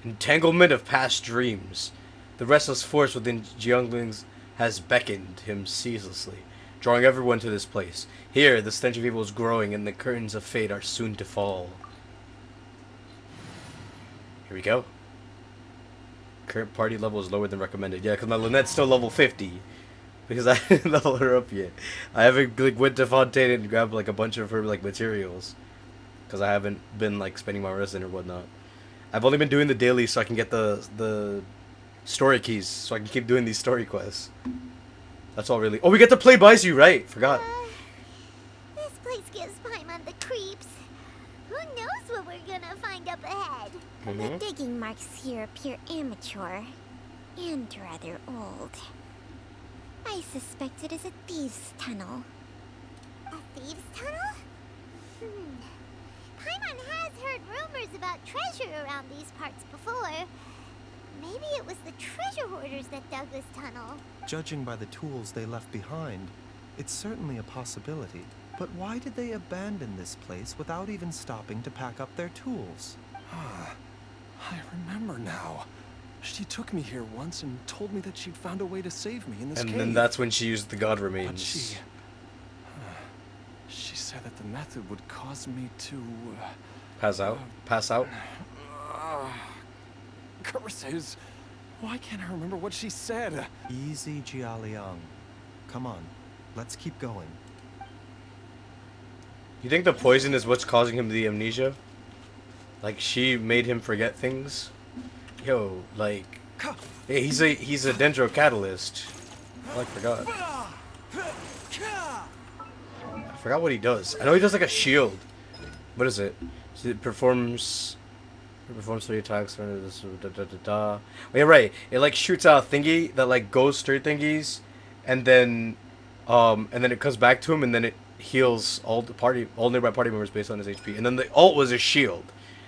Entanglement of past dreams. The restless force within Jiangling's has beckoned him ceaselessly, drawing everyone to this place. Here, the stench of evil is growing, and the curtains of fate are soon to fall. Here we go. Current party level is lower than recommended. Yeah, because my Lynette's still level 50. Because I didn't level her up yet. I haven't like went to Fontaine and grabbed like a bunch of her like materials. Because I haven't been like spending my resin or whatnot. I've only been doing the daily so I can get the story keys. So I can keep doing these story quests. That's all really. Oh, we get to play Baizhu, right? Forgot. This place gives Paimon the creeps. Who knows what we're gonna find up ahead? The digging marks here appear amateur and rather old. I suspect it is a thieves' tunnel. A thieves' tunnel? Paimon has heard rumors about treasure around these parts before. Maybe it was the treasure hoarders that dug this tunnel. Judging by the tools they left behind, it's certainly a possibility. But why did they abandon this place without even stopping to pack up their tools? I remember now. She took me here once and told me that she'd found a way to save me in this cave. And then that's when she used the god But remains. she said that the method would cause me to... Pass out? Pass out? Curses! Why can't I remember what she said? Easy, Jialiang. Come on, let's keep going. You think the poison is what's causing him the amnesia? Like she made him forget things? Yo, like yeah, he's a dendro catalyst. I forgot. I forgot what he does. I know he does like a shield. What is it? So it performs 3 attacks. Oh yeah, right. It like shoots out a thingy that like goes straight thingies, and then it comes back to him, and then it heals all nearby party members based on his HP. And then the ult was a shield.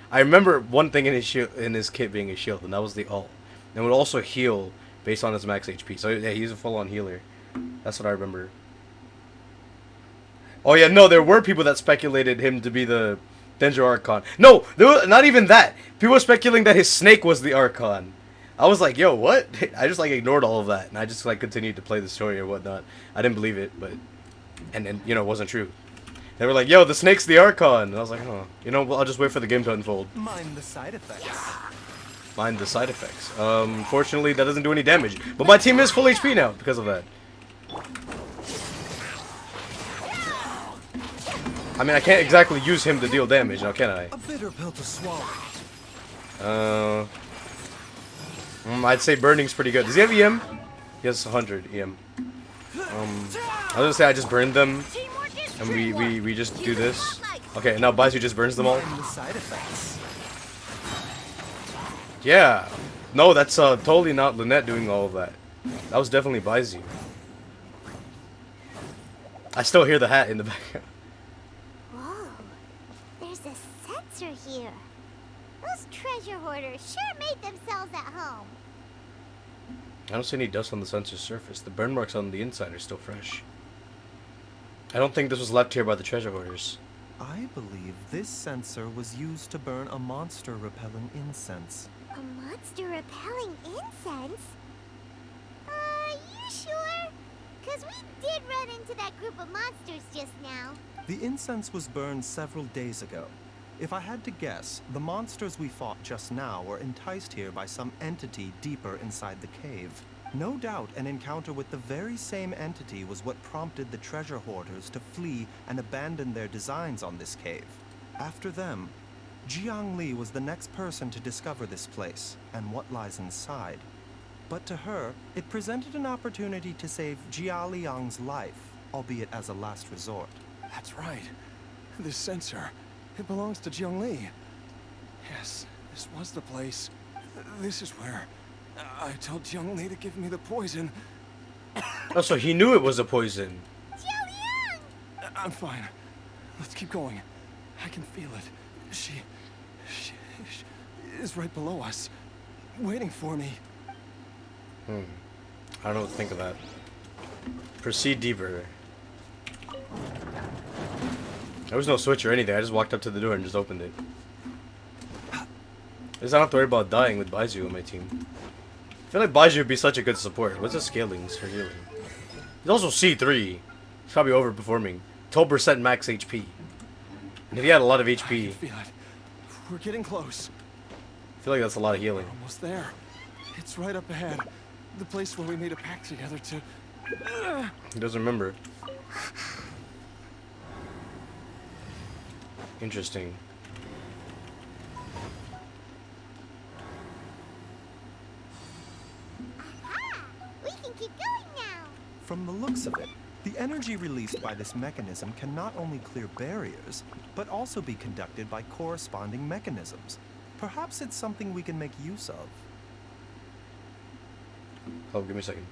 I remember one thing in his kit being a shield, and that was the ult. And it would also heal based on his max HP. So yeah, he's a full-on healer. That's what I remember. Oh yeah, no, there were people that speculated him to be the Dendro Archon. No, there was not even that. People were speculating that his snake was the Archon. I was like, yo, what? I just like ignored all of that, and I just like continued to play the story or whatnot. I didn't believe it, but and then you know it wasn't true. They were like, yo, the snake's the Archon. And I was like, oh, you know, well, I'll just wait for the game to unfold. Mind the side effects. Mind the side effects. Fortunately, that doesn't do any damage. But my team is full HP now because of that. I mean, I can't exactly use him to deal damage now, can I? A bitter pill to swallow. I'd say burning's pretty good. Does he have EM? He has 100 EM. I was gonna say I just burned them, and we just do this. Okay, now Baizhu just burns them all. Mind the side effects. Yeah. No, that's totally not Lynette doing all of that. That was definitely Baizhu. I still hear the hat in the background. Whoa, there's a sensor here. Those treasure hoarders sure made themselves at home. I don't see any dust on the sensor's surface. The burn marks on the inside are still fresh. I don't think this was left here by the treasure hoarders. I believe this sensor was used to burn a monster-repelling incense. A monster repelling incense? You sure? Because we did run into that group of monsters just now. The incense was burned several days ago. If I had to guess, the monsters we fought just now were enticed here by some entity deeper inside the cave. No doubt an encounter with the very same entity was what prompted the treasure hoarders to flee and abandon their designs on this cave. After them, Jiang Li was the next person to discover this place and what lies inside. But to her, it presented an opportunity to save Jia Liang's life, albeit as a last resort. That's right. This sensor, it belongs to Jiang Li. Yes, this was the place. This is where I told Jiang Li to give me the poison. Oh, so he knew it was a poison. Jialiang! I'm fine. Let's keep going. I can feel it. She is right below us, waiting for me. I don't know what to think of that. Proceed deeper. There was no switch or anything. I just walked up to the door and just opened it. At least I don't have to worry about dying with Baizhu on my team. I feel like Baizhu would be such a good support. What's the scalings for healing? He's also C3. He's probably overperforming. 12% max HP. And if he had a lot of I HP, can feel it. We're getting close. I feel like that's a lot of healing. Almost there. It's right up ahead. The place where we made a pact together to... He doesn't remember. Interesting. Aha! We can keep going now. From the looks of it, the energy released by this mechanism can not only clear barriers, but also be conducted by corresponding mechanisms. Perhaps it's something we can make use of. Oh, give me a second.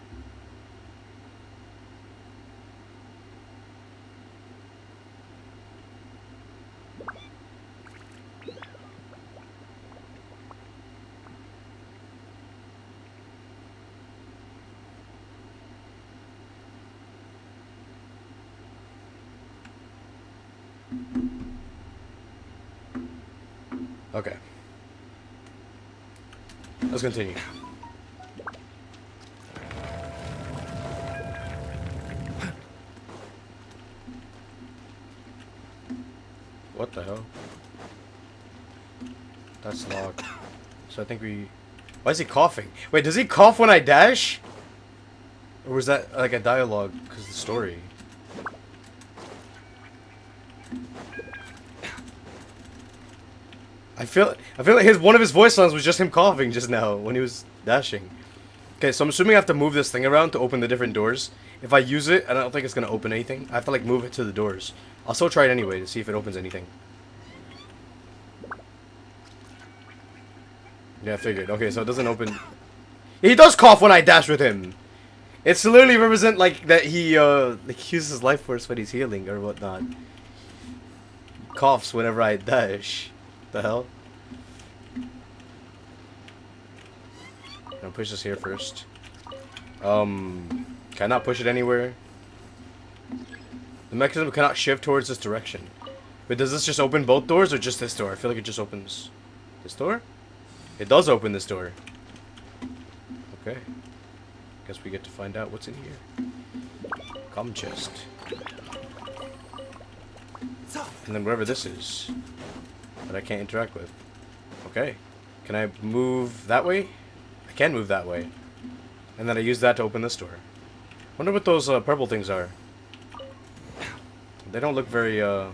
Okay. Let's continue. What the hell? That's locked. So I think we... Why is he coughing? Wait, does he cough when I dash? Or was that like a dialogue because of the story? I feel like one of his voice lines was just him coughing just now when he was dashing. Okay, so I'm assuming I have to move this thing around to open the different doors. If I use it, I don't think it's gonna open anything. I have to like move it to the doors. I'll still try it anyway to see if it opens anything. Yeah, I figured. Okay, so it doesn't open. He does cough when I dash with him. It's to literally represent like that he like uses his life force when he's healing or whatnot. He coughs whenever I dash. The hell? I'm gonna push this here first. Can I not push it anywhere? The mechanism cannot shift towards this direction. But does this just open both doors or just this door? I feel like it just opens this door? It does open this door. Okay. Guess we get to find out what's in here. Comm chest. And then whatever this is that I can't interact with. Okay. Can I move that way? I can move that way. And then I use that to open this door. Wonder what those purple things are. They don't look very, oh.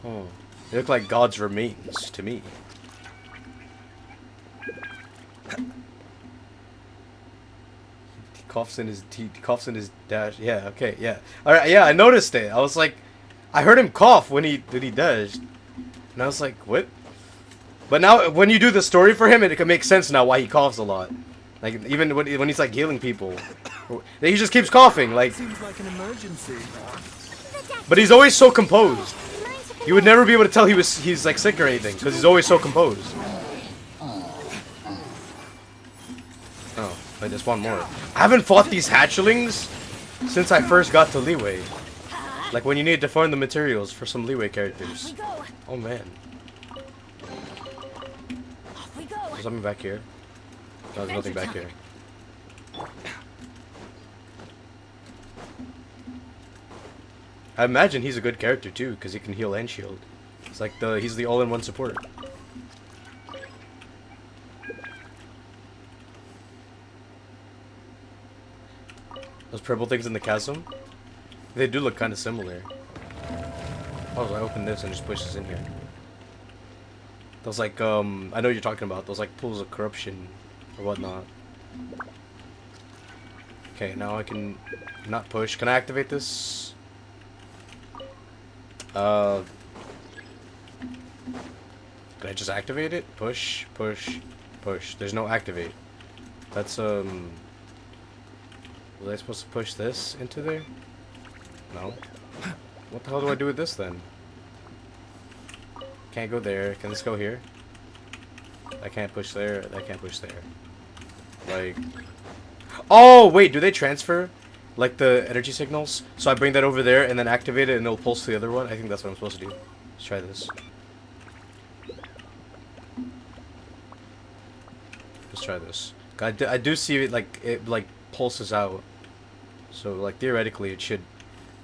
They look like God's remains to me. He coughs in his dash. Yeah, okay, yeah. Alright, yeah, I noticed it. I was like, I heard him cough when he dashed. And I was like, what? But now, when you do the story for him, it can make sense now why he coughs a lot. Like, even when he's, like, healing people. He just keeps coughing, like... Seems like an emergency. But he's always so composed. You would never be able to tell he's, like, sick or anything, because he's always so composed. Oh, wait, there's one more. I haven't fought these hatchlings since I first got to Leeway. Like, when you needed to farm the materials for some Leeway characters. Oh, man. There's something back here. No, there's nothing back here. I imagine he's a good character too, because he can heal and shield. It's like he's the all-in-one support. Those purple things in the chasm, they do look kind of similar. Oh, so I open this and just push this in here. Those like I know what you're talking about. Those like pools of corruption or whatnot. Okay, now I can not push. Can I activate this? Can I just activate it? Push, push, push. There's no activate. That's was I supposed to push this into there? No. What the hell do I do with this then? Can't go there. Can this go here? I can't push there. I can't push there. Like... Oh, wait. Do they transfer? Like the energy signals? So I bring that over there and then activate it and it'll pulse to the other one? I think that's what I'm supposed to do. Let's try this. Let's try this. I do see it like pulses out. So like theoretically it should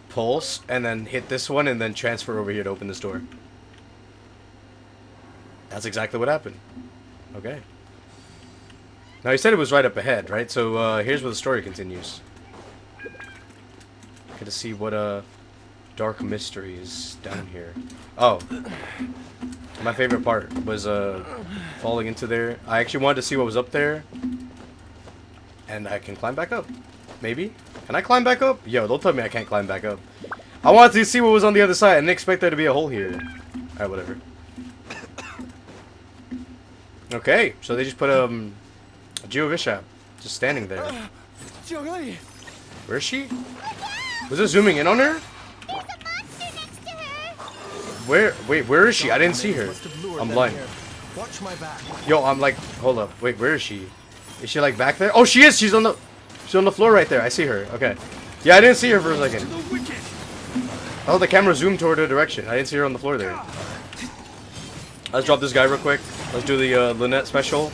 pulse and then hit this one and then transfer over here to open this door. That's exactly what happened. Okay. Now he said it was right up ahead, right? So here's where the story continues. Get to see what dark mystery is down here. Oh. My favorite part was falling into there. I actually wanted to see what was up there. And I can climb back up. Maybe? Can I climb back up? Yo, don't tell me I can't climb back up. I wanted to see what was on the other side. I didn't expect there to be a hole here. Alright, whatever. Okay, so they just put a Geovishap just standing there. Jiangli! Where is she? Was it zooming in on her? There's a monster next to her! Where? Wait, where is she? I didn't see her. Must have lured I'm them blind. here. Watch my back. Yo, I'm like, hold up. Wait, where is she? Is she like back there? Oh, she is. She's on the floor right there. I see her. Okay. Yeah, I didn't see her for a second. Oh, the camera zoomed toward her direction. I didn't see her on the floor there. Let's drop this guy real quick. Let's do the Lynette special.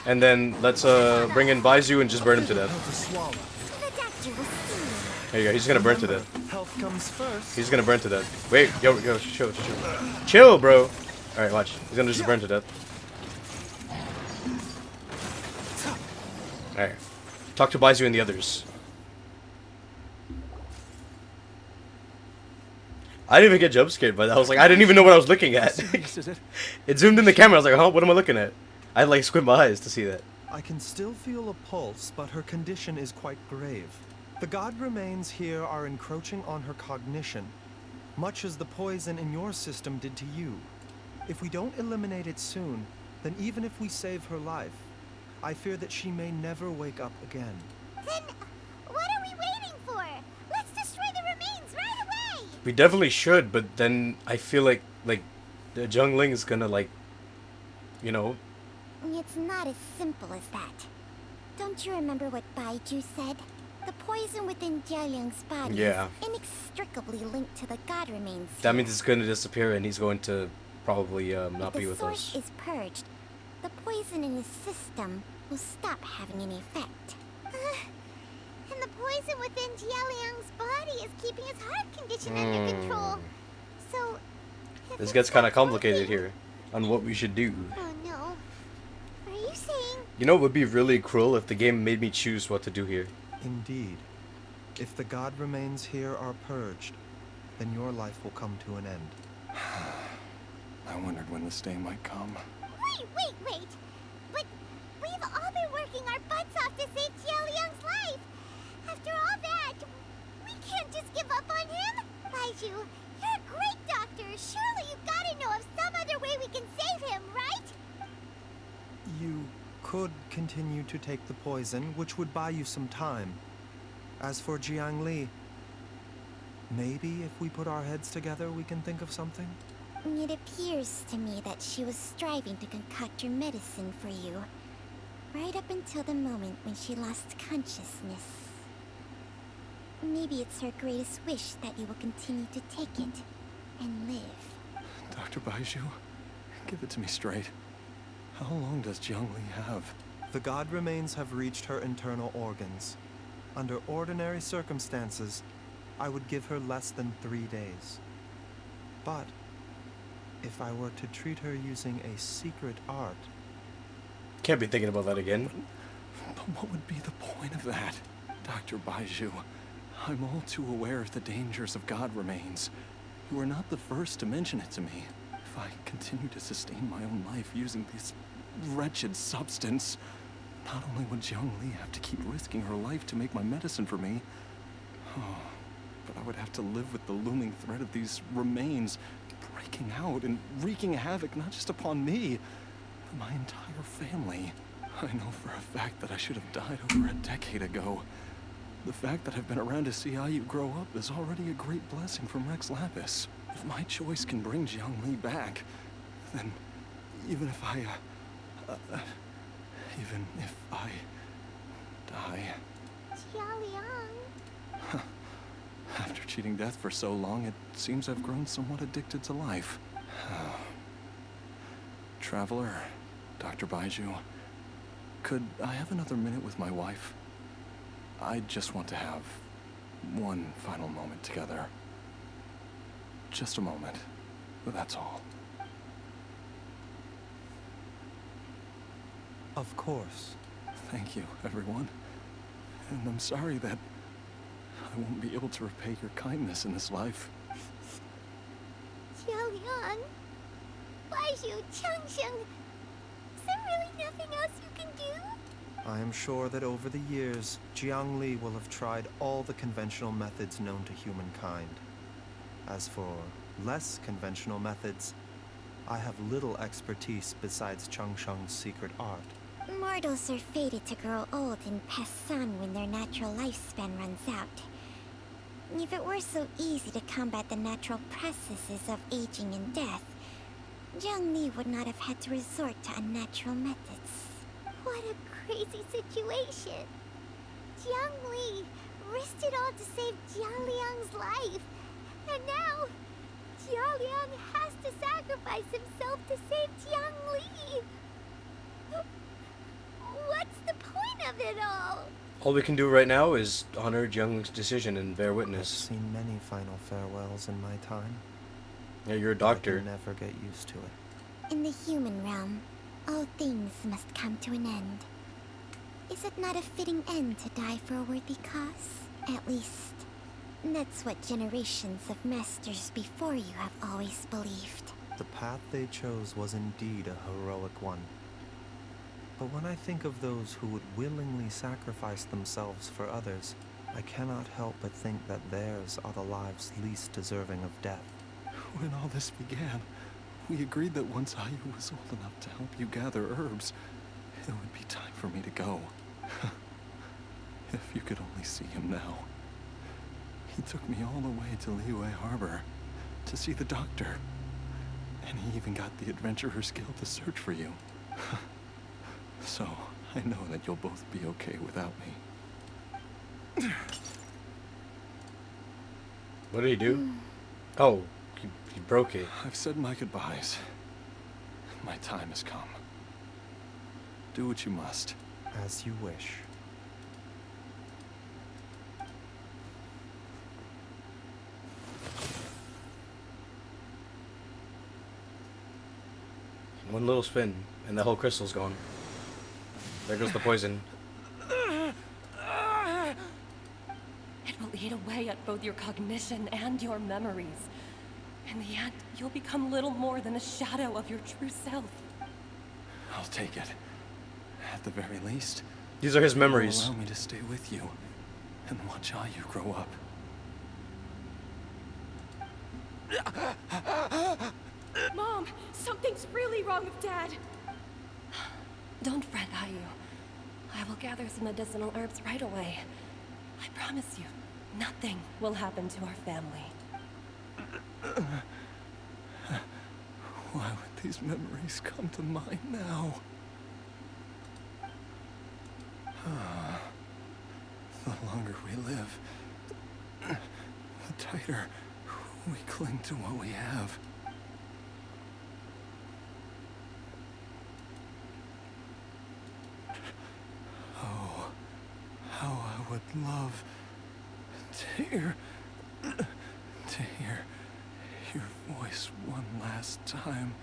And then let's bring in Baizhu and just burn him to death. To swallow. The doctor will see you. There you go. He's gonna burn to death. Health comes first. He's gonna burn to death. Wait, yo, chill. Chill, bro. Alright, watch. He's gonna just burn to death. Alright. Talk to Baizhu and the others. I didn't even get jump scared by that. I was like, I didn't even know what I was looking at. This is it. It zoomed in the camera. I was like, huh? What am I looking at? I had like squint my eyes to see that. I can still feel a pulse, but her condition is quite grave. The god remains here are encroaching on her cognition, much as the poison in your system did to you. If we don't eliminate it soon, then even if we save her life, I fear that she may never wake up again. Then, what are we waiting for? Let's destroy the remains right away! We definitely should, but then I feel like the Jungling is gonna like, you know. It's not as simple as that. Don't you remember what Baizhu said? The poison within Jialiang's body Yeah. is inextricably linked to the god remains. That means it's gonna disappear and he's going to probably not be If the with source us. is purged, the poison in his system will stop having any effect. And the poison within Jialiang's body is keeping his heart condition under control. So, if This it gets kind of stops complicated working- here on what we should do. Oh no. Are you saying You know, it would be really cruel if the game made me choose what to do here. Indeed. If the god remains here are purged, then your life will come to an end. I wondered when this day might come. Wait! But we've all been working our butts off to save Jialiang's life. After all that, we can't just give up on him. Baizhu, you're a great doctor. Surely you gotta know of some other way we can save him, right? You could continue to take the poison, which would buy you some time. As for Jiangli, maybe if we put our heads together, we can think of something? It appears to me that she was striving to concoct your medicine for you, right up until the moment when she lost consciousness. Maybe it's her greatest wish that you will continue to take it and live. Dr. Baizhu, give it to me straight. How long does Jiangli have? The god remains have reached her internal organs. Under ordinary circumstances, I would give her less than 3 days. But if I were to treat her using a secret art, Can't be thinking about that again. But what would be the point of that? Dr. Baizhu, I'm all too aware of the dangers of God remains. You are not the first to mention it to me. If I continue to sustain my own life using this wretched substance, not only would Jiangli have to keep risking her life to make my medicine for me, but I would have to live with the looming threat of these remains breaking out and wreaking havoc not just upon me, but my entire family. I know for a fact that I should have died over a decade ago. The fact that I've been around to see how you grow up is already a great blessing from Rex Lapis. If my choice can bring Jiangli back, then even if I die, Jialiang. after cheating death for so long, it seems I've grown somewhat addicted to life. Traveler, Dr. Baizhu, could I have another minute with my wife? I just want to have one final moment together. Just a moment. That's all. of course. Thank you, everyone. And I'm sorry that I won't be able to repay your kindness in this life. Jialiang. Baizhu, Changsheng. Is there really nothing else you can do? I am sure that over the years, Jiangli will have tried all the conventional methods known to humankind. As for less conventional methods, I have little expertise besides Changsheng's secret art. Mortals are fated to grow old and pass on when their natural lifespan runs out. If it were so easy to combat the natural processes of aging and death, Zhang Li would not have had to resort to unnatural methods. What a crazy situation! Jiang Li risked it all to save Jia Liang's life, and now Jia Liang has to sacrifice himself to save Jiang Li. What's the point of it all? All we can do right now is honor Jiang's decision and bear I've witness. seen many final farewells in my time. Yeah, you're a I doctor. can never get used to it. In the human realm, all things must come to an end. Is it not a fitting end to die for a worthy cause? At least, that's what generations of masters before you have always believed. The path they chose was indeed a heroic one. But when I think of those who would willingly sacrifice themselves for others, I cannot help but think that theirs are the lives least deserving of death. When all this began, we agreed that once Ayu was old enough to help you gather herbs, it would be time for me to go. If you could only see him now. He took me all the way to Liyue Harbor to see the doctor. And he even got the Adventurers Guild to search for you. So, I know that you'll both be okay without me. What did he do? Oh, he broke it. I've said my goodbyes. My time has come. Do what you must. As you wish. One little spin, and the whole crystal's gone. There goes the poison. It will eat away at both your cognition and your memories. In the end, you'll become little more than a shadow of your true self. I'll take it. At the very least, These are his it'll memories. allow me to stay with you and watch how you grow up. Mom, something's really wrong with Dad. Don't fret, Ayu. I will gather some medicinal herbs right away. I promise you, nothing will happen to our family. Why would these memories come to mind now? The longer we live, the tighter we cling to what we have. Oh, how I would love to hear your voice one last time.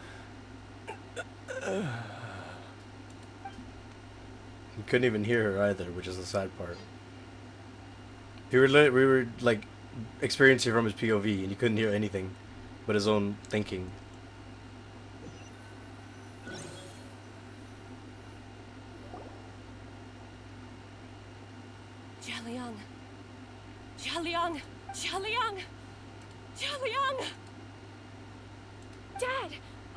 He couldn't even hear her either, which is the sad part. We were like experiencing from his POV, and he couldn't hear anything but his own thinking. Jialiang! Jialiang! Jialiang! Jialiang! Dad,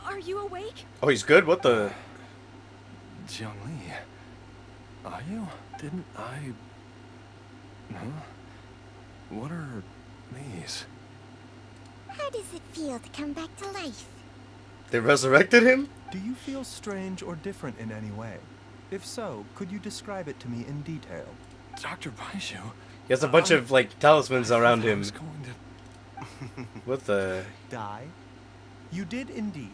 are you awake? Oh, he's good? What the? Jiangli, are you? Didn't I... Huh? What are these? How does it feel to come back to life? They resurrected him? Do you feel strange or different in any way? If so, could you describe it to me in detail? Dr. Baizhu? He has a bunch of, like, talismans around I him. was going to... What the? Die? You did indeed.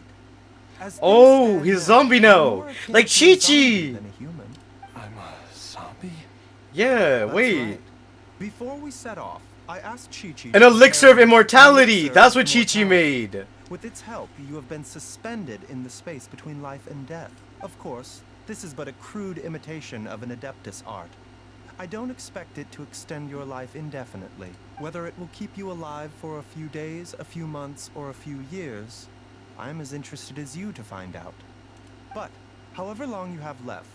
As Oh, things stand he's now, zombie you're now! more akin Like to a zombie Chi-Chi! than a human. I'm a zombie? Yeah, That's wait. right. Before we set off, I asked Chi-Chi... An to elixir of prepare an immortality! elixir That's of what Chi-Chi immortality. made! With its help, you have been suspended in the space between life and death. Of course, this is but a crude imitation of an Adeptus art. I don't expect it to extend your life indefinitely. Whether it will keep you alive for a few days, a few months, or a few years, I am as interested as you to find out. But, however long you have left,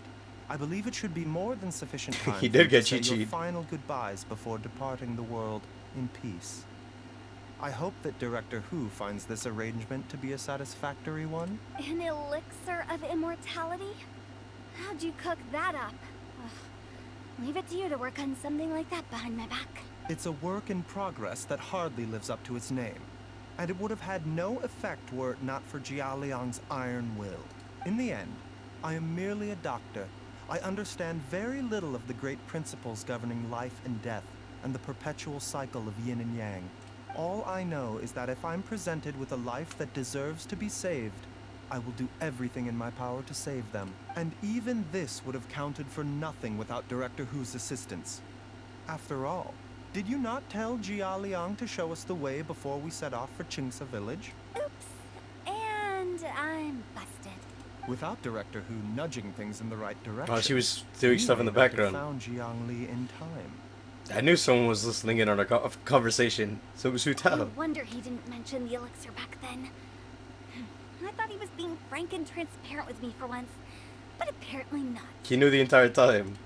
I believe it should be more than sufficient time He for did you get to say your Chi-Chi'd. final goodbyes before departing the world in peace. I hope that Director Hu finds this arrangement to be a satisfactory one. An elixir of immortality? How'd you cook that up? Ugh. Leave it to you to work on something like that behind my back. It's a work in progress that hardly lives up to its name, and it would have had no effect were it not for Jia Liang's iron will. In the end, I am merely a doctor. I understand very little of the great principles governing life and death, and the perpetual cycle of yin and yang. All I know is that if I'm presented with a life that deserves to be saved, I will do everything in my power to save them. And even this would have counted for nothing without Director Hu's assistance. After all, did you not tell Jia Liang to show us the way before we set off for Qingce village? Oops. And I'm busted. Without Director Hu nudging things in the right direction. Oh, she was doing stuff in the background. Found Jiang Li in time. I knew someone was listening in on our conversation, so it was Hu Tao. No wonder he didn't mention the elixir back then. I thought he was being frank and transparent with me for once, but apparently not. He knew the entire time.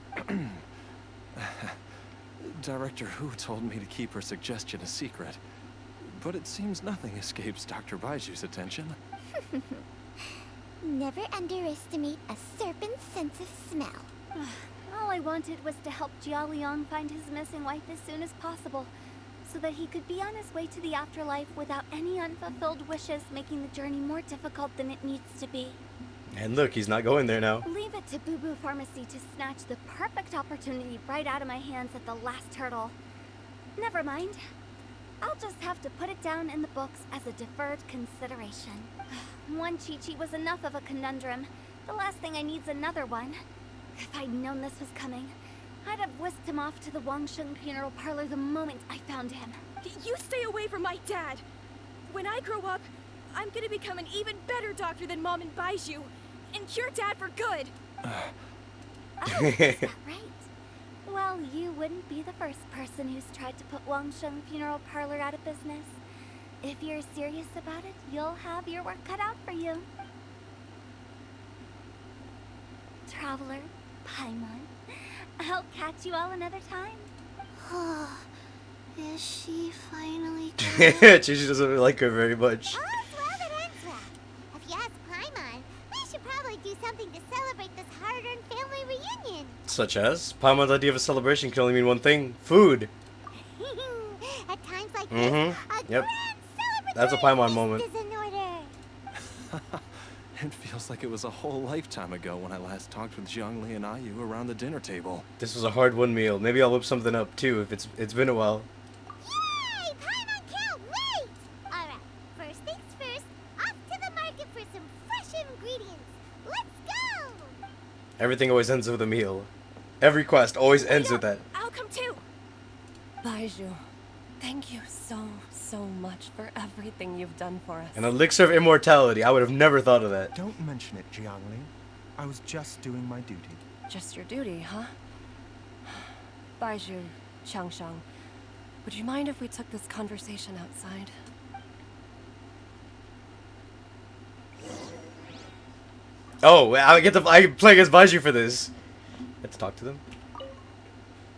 Director Hu told me to keep her suggestion a secret, but it seems nothing escapes Dr. Baizhu's attention. Never underestimate a serpent's sense of smell. All I wanted was to help Jia Liang find his missing wife as soon as possible, so that he could be on his way to the afterlife without any unfulfilled wishes making the journey more difficult than it needs to be. And look, he's not going there now. Leave it to Boo Boo Pharmacy to snatch the perfect opportunity right out of my hands at the last hurdle. Never mind. I'll just have to put it down in the books as a deferred consideration. One Chi-Chi was enough of a conundrum. The last thing I need's another one. If I'd known this was coming, I'd have whisked him off to the Wangsheng funeral parlor the moment I found him. You stay away from my dad. When I grow up, I'm gonna become an even better doctor than Mom and Baizhu, and cure Dad for good. Oh, is that right? Well, you wouldn't be the first person who's tried to put Wangsheng funeral parlor out of business. If you're serious about it, you'll have your work cut out for you. Traveler, Paimon, I'll catch you all another time. Is she finally gone? Chichi doesn't like her very much. All's well that ends well. If you ask Paimon, we should probably do something to celebrate this hard-earned family reunion. Such as? Paimon's idea of a celebration can only mean one thing. Food. At times like this, Mm-hmm. a Yep. grand celebratory That's a Paimon feast moment. is in order. It feels like it was a whole lifetime ago when I last talked with Jiangli and Ayu around the dinner table. This was a hard one meal. Maybe I'll whip something up too if it's been a while. Yay! Paimon can't wait! Alright, first things first, off to the market for some fresh ingredients. Let's go! Everything always ends with a meal. Every quest always ends with that. I'll come too. Baizhu, thank you so much for everything you've done for us. An elixir of immortality. I would have never thought of that. Don't mention it, Jiangli. I was just doing my duty. Just your duty, huh? Baizhu, Changsheng, would you mind if we took this conversation outside? Oh, I can play against Baizhu for this. Get to talk to them.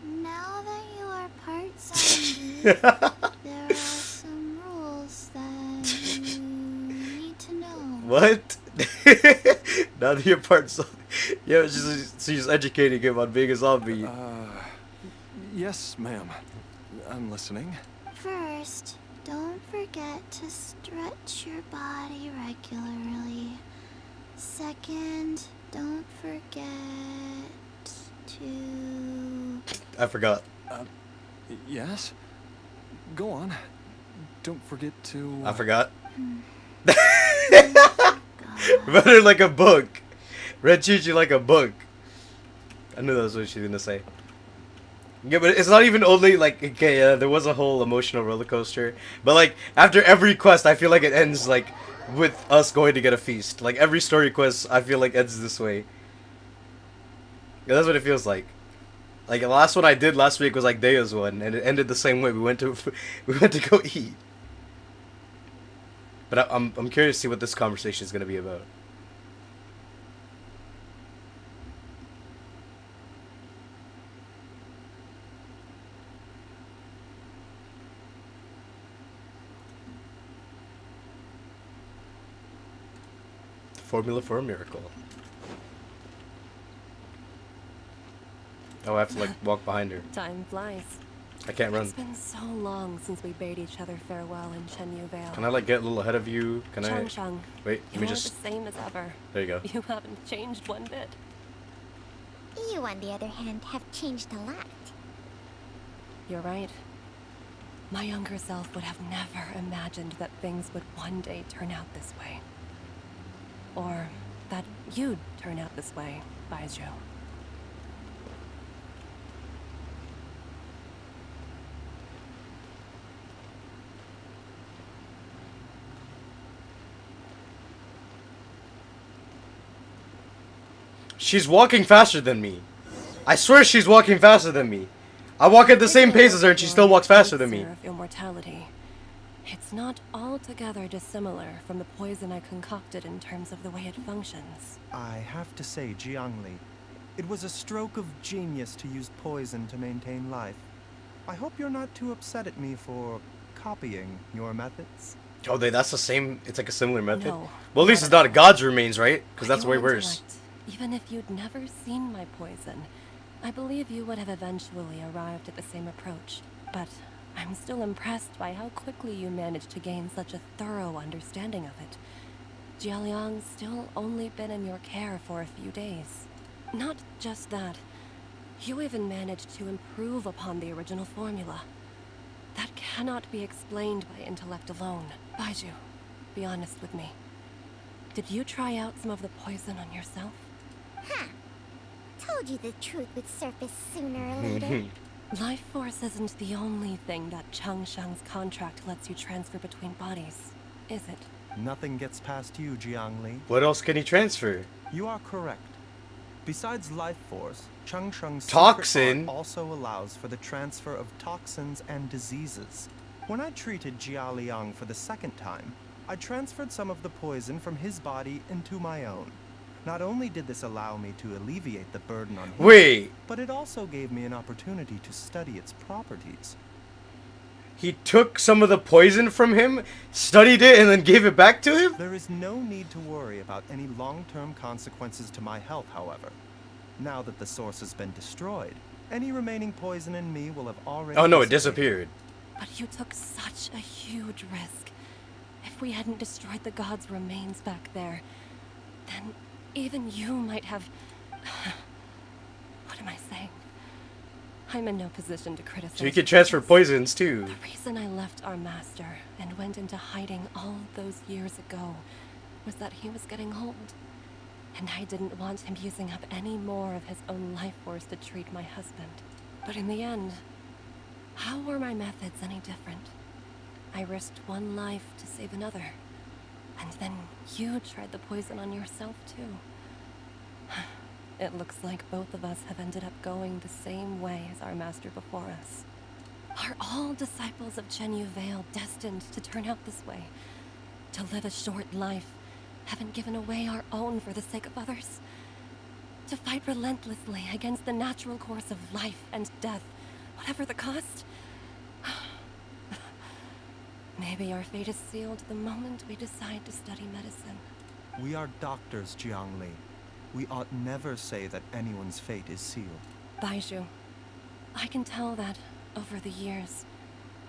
Now that you are part zombie, there are some rules that you need to know. What? Now that you're part zombie. Yeah, she's educating him on being a zombie. Yes, ma'am. I'm listening. First, don't forget to stretch your body regularly. Second, don't forget to... I forgot. Yes? Go on. Don't forget to... I forgot. Read her like a book. Read Chi-Chi like a book. I knew that was what she was gonna say. Yeah, but it's not even only like, okay, there was a whole emotional roller coaster, but like after every quest, I feel like it ends like with us going to get a feast. Like every story quest, I feel like ends this way. Yeah, that's what it feels like. Like the last one I did last week was like Dea's one, and it ended the same way. We went to go eat. But I'm curious to see what this conversation is gonna be about. Formula for a miracle. Oh, I have to like walk behind her. Time flies. I can't run. It's been so long since we bade each other farewell in Chenyu Vale. Can I like get a little ahead of you? Can I? Chang, Wait, let me you're just. the same as ever. There you go. You haven't changed one bit. You, on the other hand, have changed a lot. You're right. My younger self would have never imagined that things would one day turn out this way. Or that you'd turn out this way, Baizhu. She's walking faster than me. I swear she's walking faster than me. I walk at the same pace as her and she still walks faster than me. Of immortality. It's not altogether dissimilar from the poison I concocted in terms of the way it functions. I have to say, Jiangli, it was a stroke of genius to use poison to maintain life. I hope you're not too upset at me for copying your methods. Oh, that's the same. It's like a similar method. No, Well, at least it's not a God's remains, right? Because that's way Your worse. intellect, even if you'd never seen my poison, I believe you would have eventually arrived at the same approach. But I'm still impressed by how quickly you managed to gain such a thorough understanding of it. Jialiang's still only been in your care for a few days. Not just that, you even managed to improve upon the original formula. That cannot be explained by intellect alone. Baizhu, be honest with me. Did you try out some of the poison on yourself? Huh. Told you the truth would surface sooner or later. Life force isn't the only thing that Changshang's contract lets you transfer between bodies, is it? Nothing gets past you, Jiangli. What else can he transfer? You are correct. Besides life force, Changsheng's Toxin? secret art also allows for the transfer of toxins and diseases. When I treated Jia Liang for the second time, I transferred some of the poison from his body into my own. Not only did this allow me to alleviate the burden on him, Wait, but it also gave me an opportunity to study its properties. he took some of the poison from him, studied it, and then gave it back to him? There is no need to worry about any long-term consequences to my health, however. Now that the source has been destroyed, any remaining poison in me will have already Oh no, it dissipated. disappeared. But you took such a huge risk. If we hadn't destroyed the god's remains back there, then even you might have... What am I saying? I'm in no position to criticize. So you could transfer poisons too. The reason I left our master and went into hiding all those years ago was that he was getting old. And I didn't want him using up any more of his own life force to treat my husband. But in the end, how were my methods any different? I risked one life to save another. And then you tried the poison on yourself too. It looks like both of us have ended up going the same way as our master before us. Are all disciples of Chenyu Vale destined to turn out this way? To live a short life, having given away our own for the sake of others? To fight relentlessly against the natural course of life and death, whatever the cost? Maybe our fate is sealed the moment we decide to study medicine. We are doctors, Jiangli. We ought never say that anyone's fate is sealed. Baizhu, I can tell that, over the years,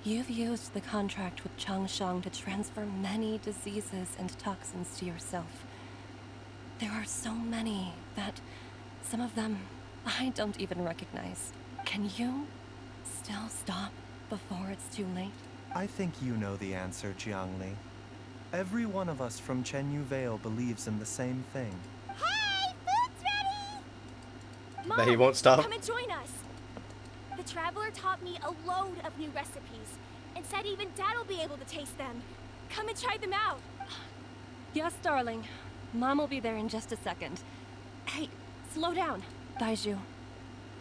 you've used the contract with Changshang to transfer many diseases and toxins to yourself. There are so many that some of them I don't even recognize. Can you still stop before it's too late? I think you know the answer, Jiangli. Every one of us from Chenyu Vale believes in the same thing. Hey, food's ready! Mom, That he won't stop? Come and join us. The Traveler taught me a load of new recipes and said even Dad will be able to taste them. Come and try them out. Yes, darling. Mom will be there in just a second. Hey, slow down. Baizhu,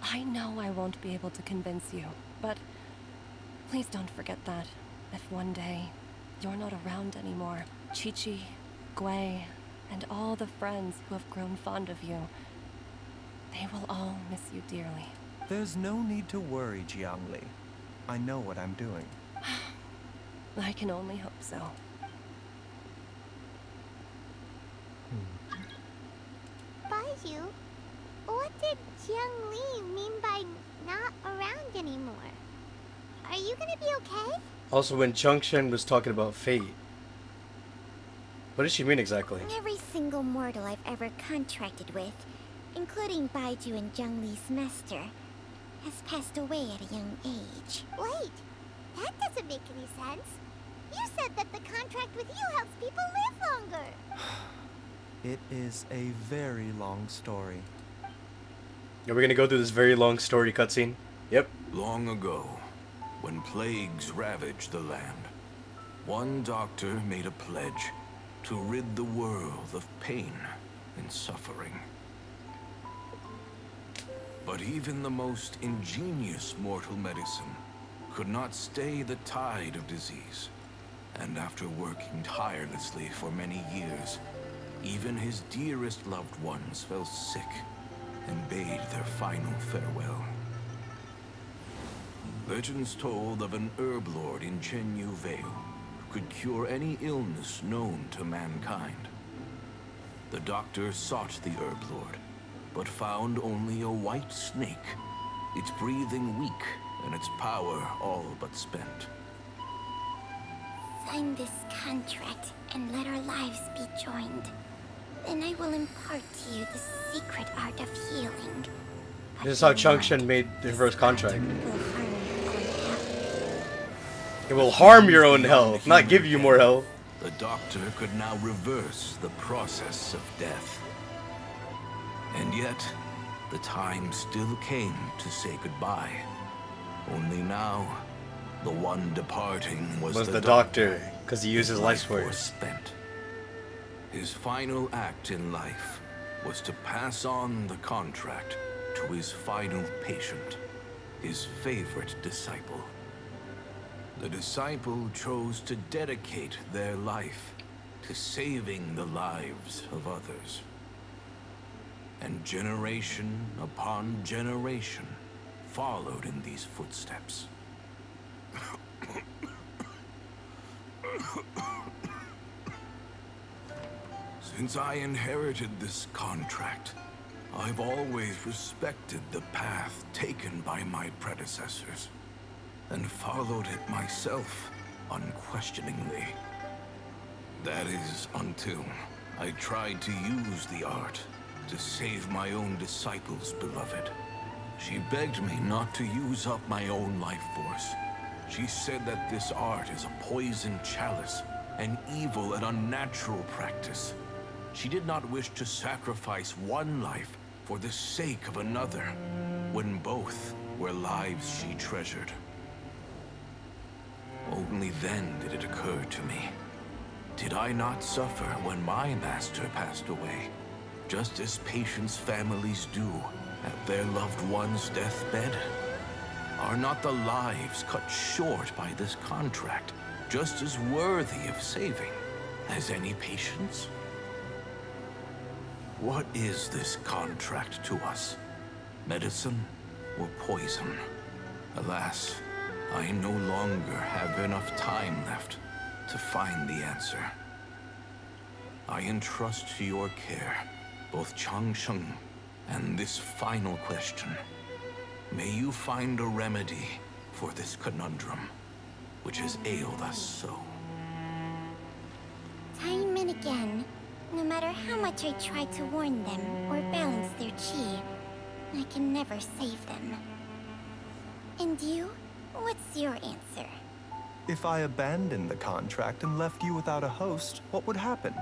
I know I won't be able to convince you, but please don't forget that if one day you're not around anymore, Chi-Chi, Gui, and all the friends who have grown fond of you, they will all miss you dearly. There's no need to worry, Jiangli. I know what I'm doing. I can only hope so. Jiang Li mean by not around anymore? Are you gonna be okay? Also, when Chungshen was talking about fate, what does she mean exactly? Every single mortal I've ever contracted with, including Baizhu and Jiang Li's master, has passed away at a young age. Wait, that doesn't make any sense. You said that the contract with you helps people live longer. It is a very long story. Are we gonna go through this very long story cutscene? Yep. Long ago, when plagues ravaged the land, one doctor made a pledge to rid the world of pain and suffering. But even the most ingenious mortal medicine could not stay the tide of disease. And after working tirelessly for many years, even his dearest loved ones fell sick and bade their final farewell. Legends told of an herb lord in Chenyu Vale who could cure any illness known to mankind. The doctor sought the herb lord, but found only a white snake, its breathing weak and its power all but spent. Sign this contract and let our lives be joined. Then I will impart to you the secret art of healing. This is how Chungshen made the first contract. It will harm your own health, not give you more health. The doctor could now reverse the process of death. And yet, the time still came to say goodbye. Only now, the one departing was the doctor, because he used his life force force. spent. His final act in life was to pass on the contract to his final patient, his favorite disciple. The disciple chose to dedicate their life to saving the lives of others. And generation upon generation followed in these footsteps. Since I inherited this contract, I've always respected the path taken by my predecessors, and followed it myself unquestioningly. That is, until I tried to use the art to save my own disciple's beloved. She begged me not to use up my own life force. She said that this art is a poisoned chalice, an evil and unnatural practice. She did not wish to sacrifice one life for the sake of another, when both were lives she treasured. Only then did it occur to me. Did I not suffer when my master passed away, just as patients' families do at their loved one's deathbed? Are not the lives cut short by this contract just as worthy of saving as any patients? What is this contract to us? Medicine or poison? Alas, I no longer have enough time left to find the answer. I entrust to your care both Changsheng and this final question. May you find a remedy for this conundrum, which has ailed us so. Time and again, no matter how much I try to warn them or balance their chi, I can never save them. And you? What's your answer? If I abandoned the contract and left you without a host, what would happen?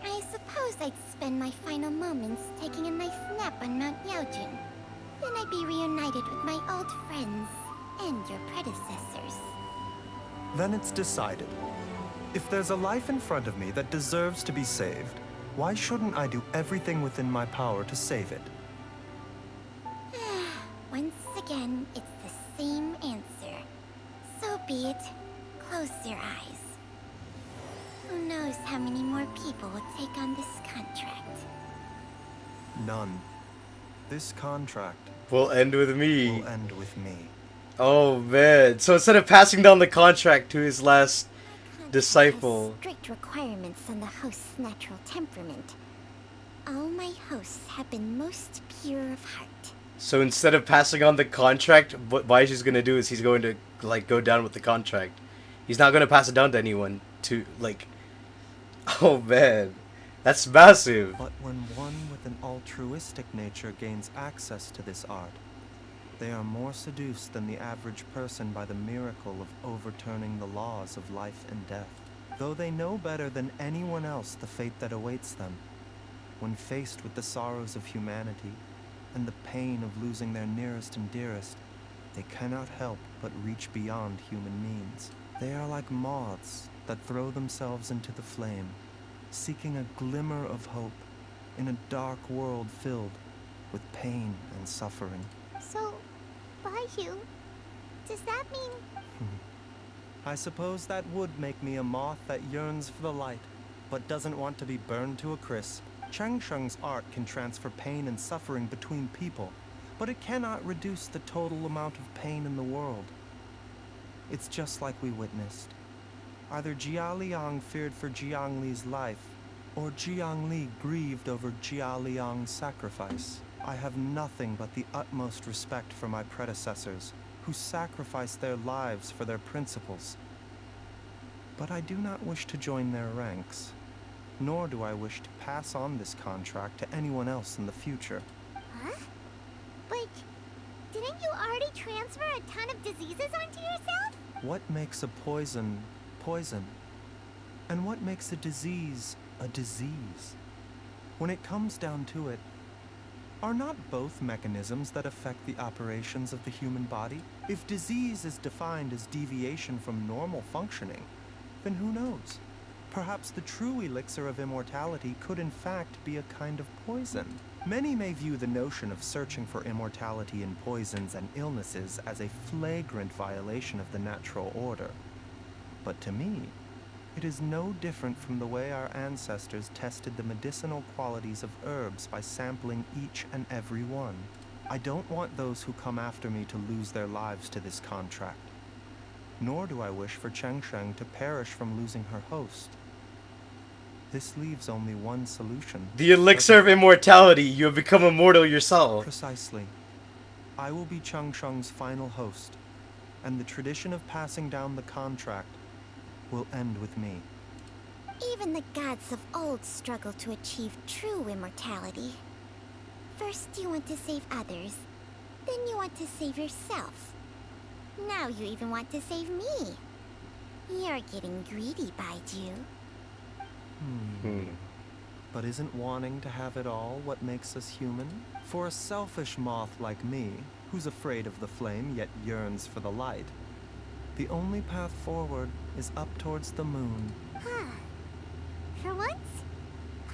I suppose I'd spend my final moments taking a nice nap on Mount Yaojun. Then I'd be reunited with my old friends and your predecessors. Then it's decided. If there's a life in front of me that deserves to be saved, why shouldn't I do everything within my power to save it? Once again, it's the same answer. So be it. Close your eyes. Who knows how many more people will take on this contract? None. This contract Will end with me. will end with me. Oh man. So instead of passing down the contract to his last Contract disciple. has strict requirements on the host's natural temperament. all my hosts have been most pure of heart. So instead of passing on the contract, what Baizhu's gonna do is he's going to like go down with the contract. He's not gonna pass it down to anyone. To like, oh man, that's massive. But when one with an altruistic nature gains access to this art, they are more seduced than the average person by the miracle of overturning the laws of life and death. Though they know better than anyone else the fate that awaits them, when faced with the sorrows of humanity and the pain of losing their nearest and dearest, they cannot help but reach beyond human means. They are like moths that throw themselves into the flame, seeking a glimmer of hope in a dark world filled with pain and suffering. So, Baizhu, does that mean... I suppose that would make me a moth that yearns for the light, but doesn't want to be burned to a crisp. Changsheng's art can transfer pain and suffering between people, but it cannot reduce the total amount of pain in the world. It's just like we witnessed. Either Jia Liang feared for Jiang Li's life, or Jiang Li grieved over Jia Liang's sacrifice. I have nothing but the utmost respect for my predecessors, who sacrificed their lives for their principles. But I do not wish to join their ranks, nor do I wish to pass on this contract to anyone else in the future. Huh? But didn't you already transfer a ton of diseases onto yourself? What makes a poison poison? And what makes a disease a disease? When it comes down to it, are not both mechanisms that affect the operations of the human body? If disease is defined as deviation from normal functioning, then who knows? Perhaps the true elixir of immortality could in fact be a kind of poison. Many may view the notion of searching for immortality in poisons and illnesses as a flagrant violation of the natural order. But to me, it is no different from the way our ancestors tested the medicinal qualities of herbs by sampling each and every one. I don't want those who come after me to lose their lives to this contract. Nor do I wish for Changsheng to perish from losing her host. This leaves only one solution. The elixir of immortality. You have become immortal yourself. Precisely. I will be Changsheng's final host, and the tradition of passing down the contract will end with me. Even the gods of old struggle to achieve true immortality. First you want to save others, then you want to save yourself. Now you even want to save me. You're getting greedy, Baizhu. But isn't wanting to have it all what makes us human? For a selfish moth like me, who's afraid of the flame yet yearns for the light, the only path forward is up towards the moon. Huh. For once,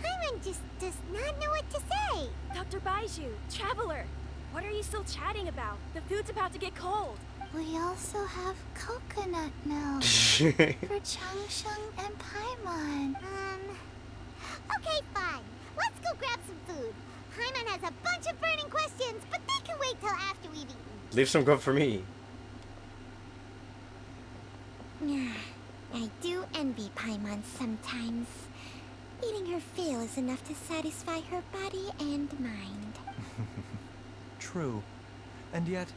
Paimon just does not know what to say. Dr. Baizhu, Traveler, what are you still chatting about? The food's about to get cold. We also have coconut milk for Changsheng and Paimon. Okay, fine. Let's go grab some food. Paimon has a bunch of burning questions, but they can wait till after we've eaten. Leave some grub for me. I do envy Paimon sometimes. Eating her fill is enough to satisfy her body and mind. True. And yet,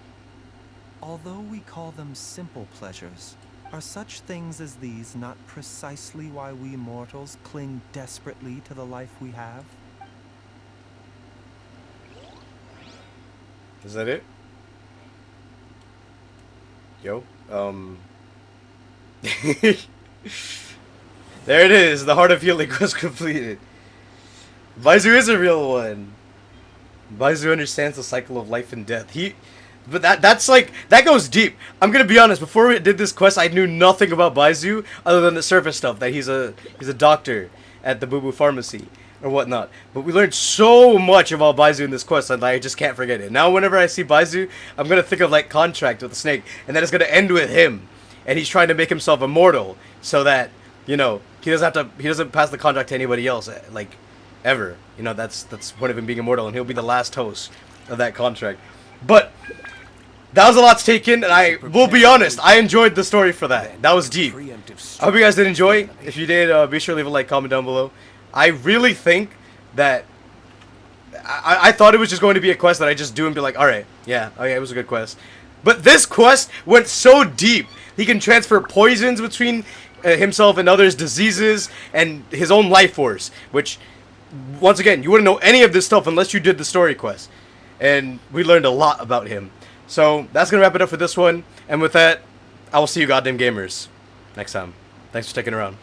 although we call them simple pleasures, are such things as these not precisely why we mortals cling desperately to the life we have? Is that it? Yo, there it is. The Heart of Healing was completed. Baizhu is a real one. Baizhu understands the cycle of life and death. But that's like, that goes deep. I'm gonna be honest, before we did this quest, I knew nothing about Baizhu other than the surface stuff, that he's a doctor at the Boo Boo Pharmacy or whatnot. But we learned so much about Baizhu in this quest that I just can't forget it. Now whenever I see Baizhu, I'm gonna think of like Contract with the snake, and then it's gonna end with him. And he's trying to make himself immortal so that, you know, he doesn't pass the contract to anybody else, like, ever. You know, that's the point of him being immortal, and he'll be the last host of that contract. But that was a lot to take in, and I will be honest, I enjoyed the story for that. That was deep. I hope you guys did enjoy. If you did, be sure to leave a like, comment down below. I really think that I thought it was just going to be a quest that I just do and be like, all right, yeah, oh yeah, it was a good quest. But this quest went so deep. He can transfer poisons between himself and others, diseases, and his own life force. Which, once again, you wouldn't know any of this stuff unless you did the story quest. And we learned a lot about him. So that's gonna wrap it up for this one. And with that, I will see you goddamn gamers next time. Thanks for sticking around.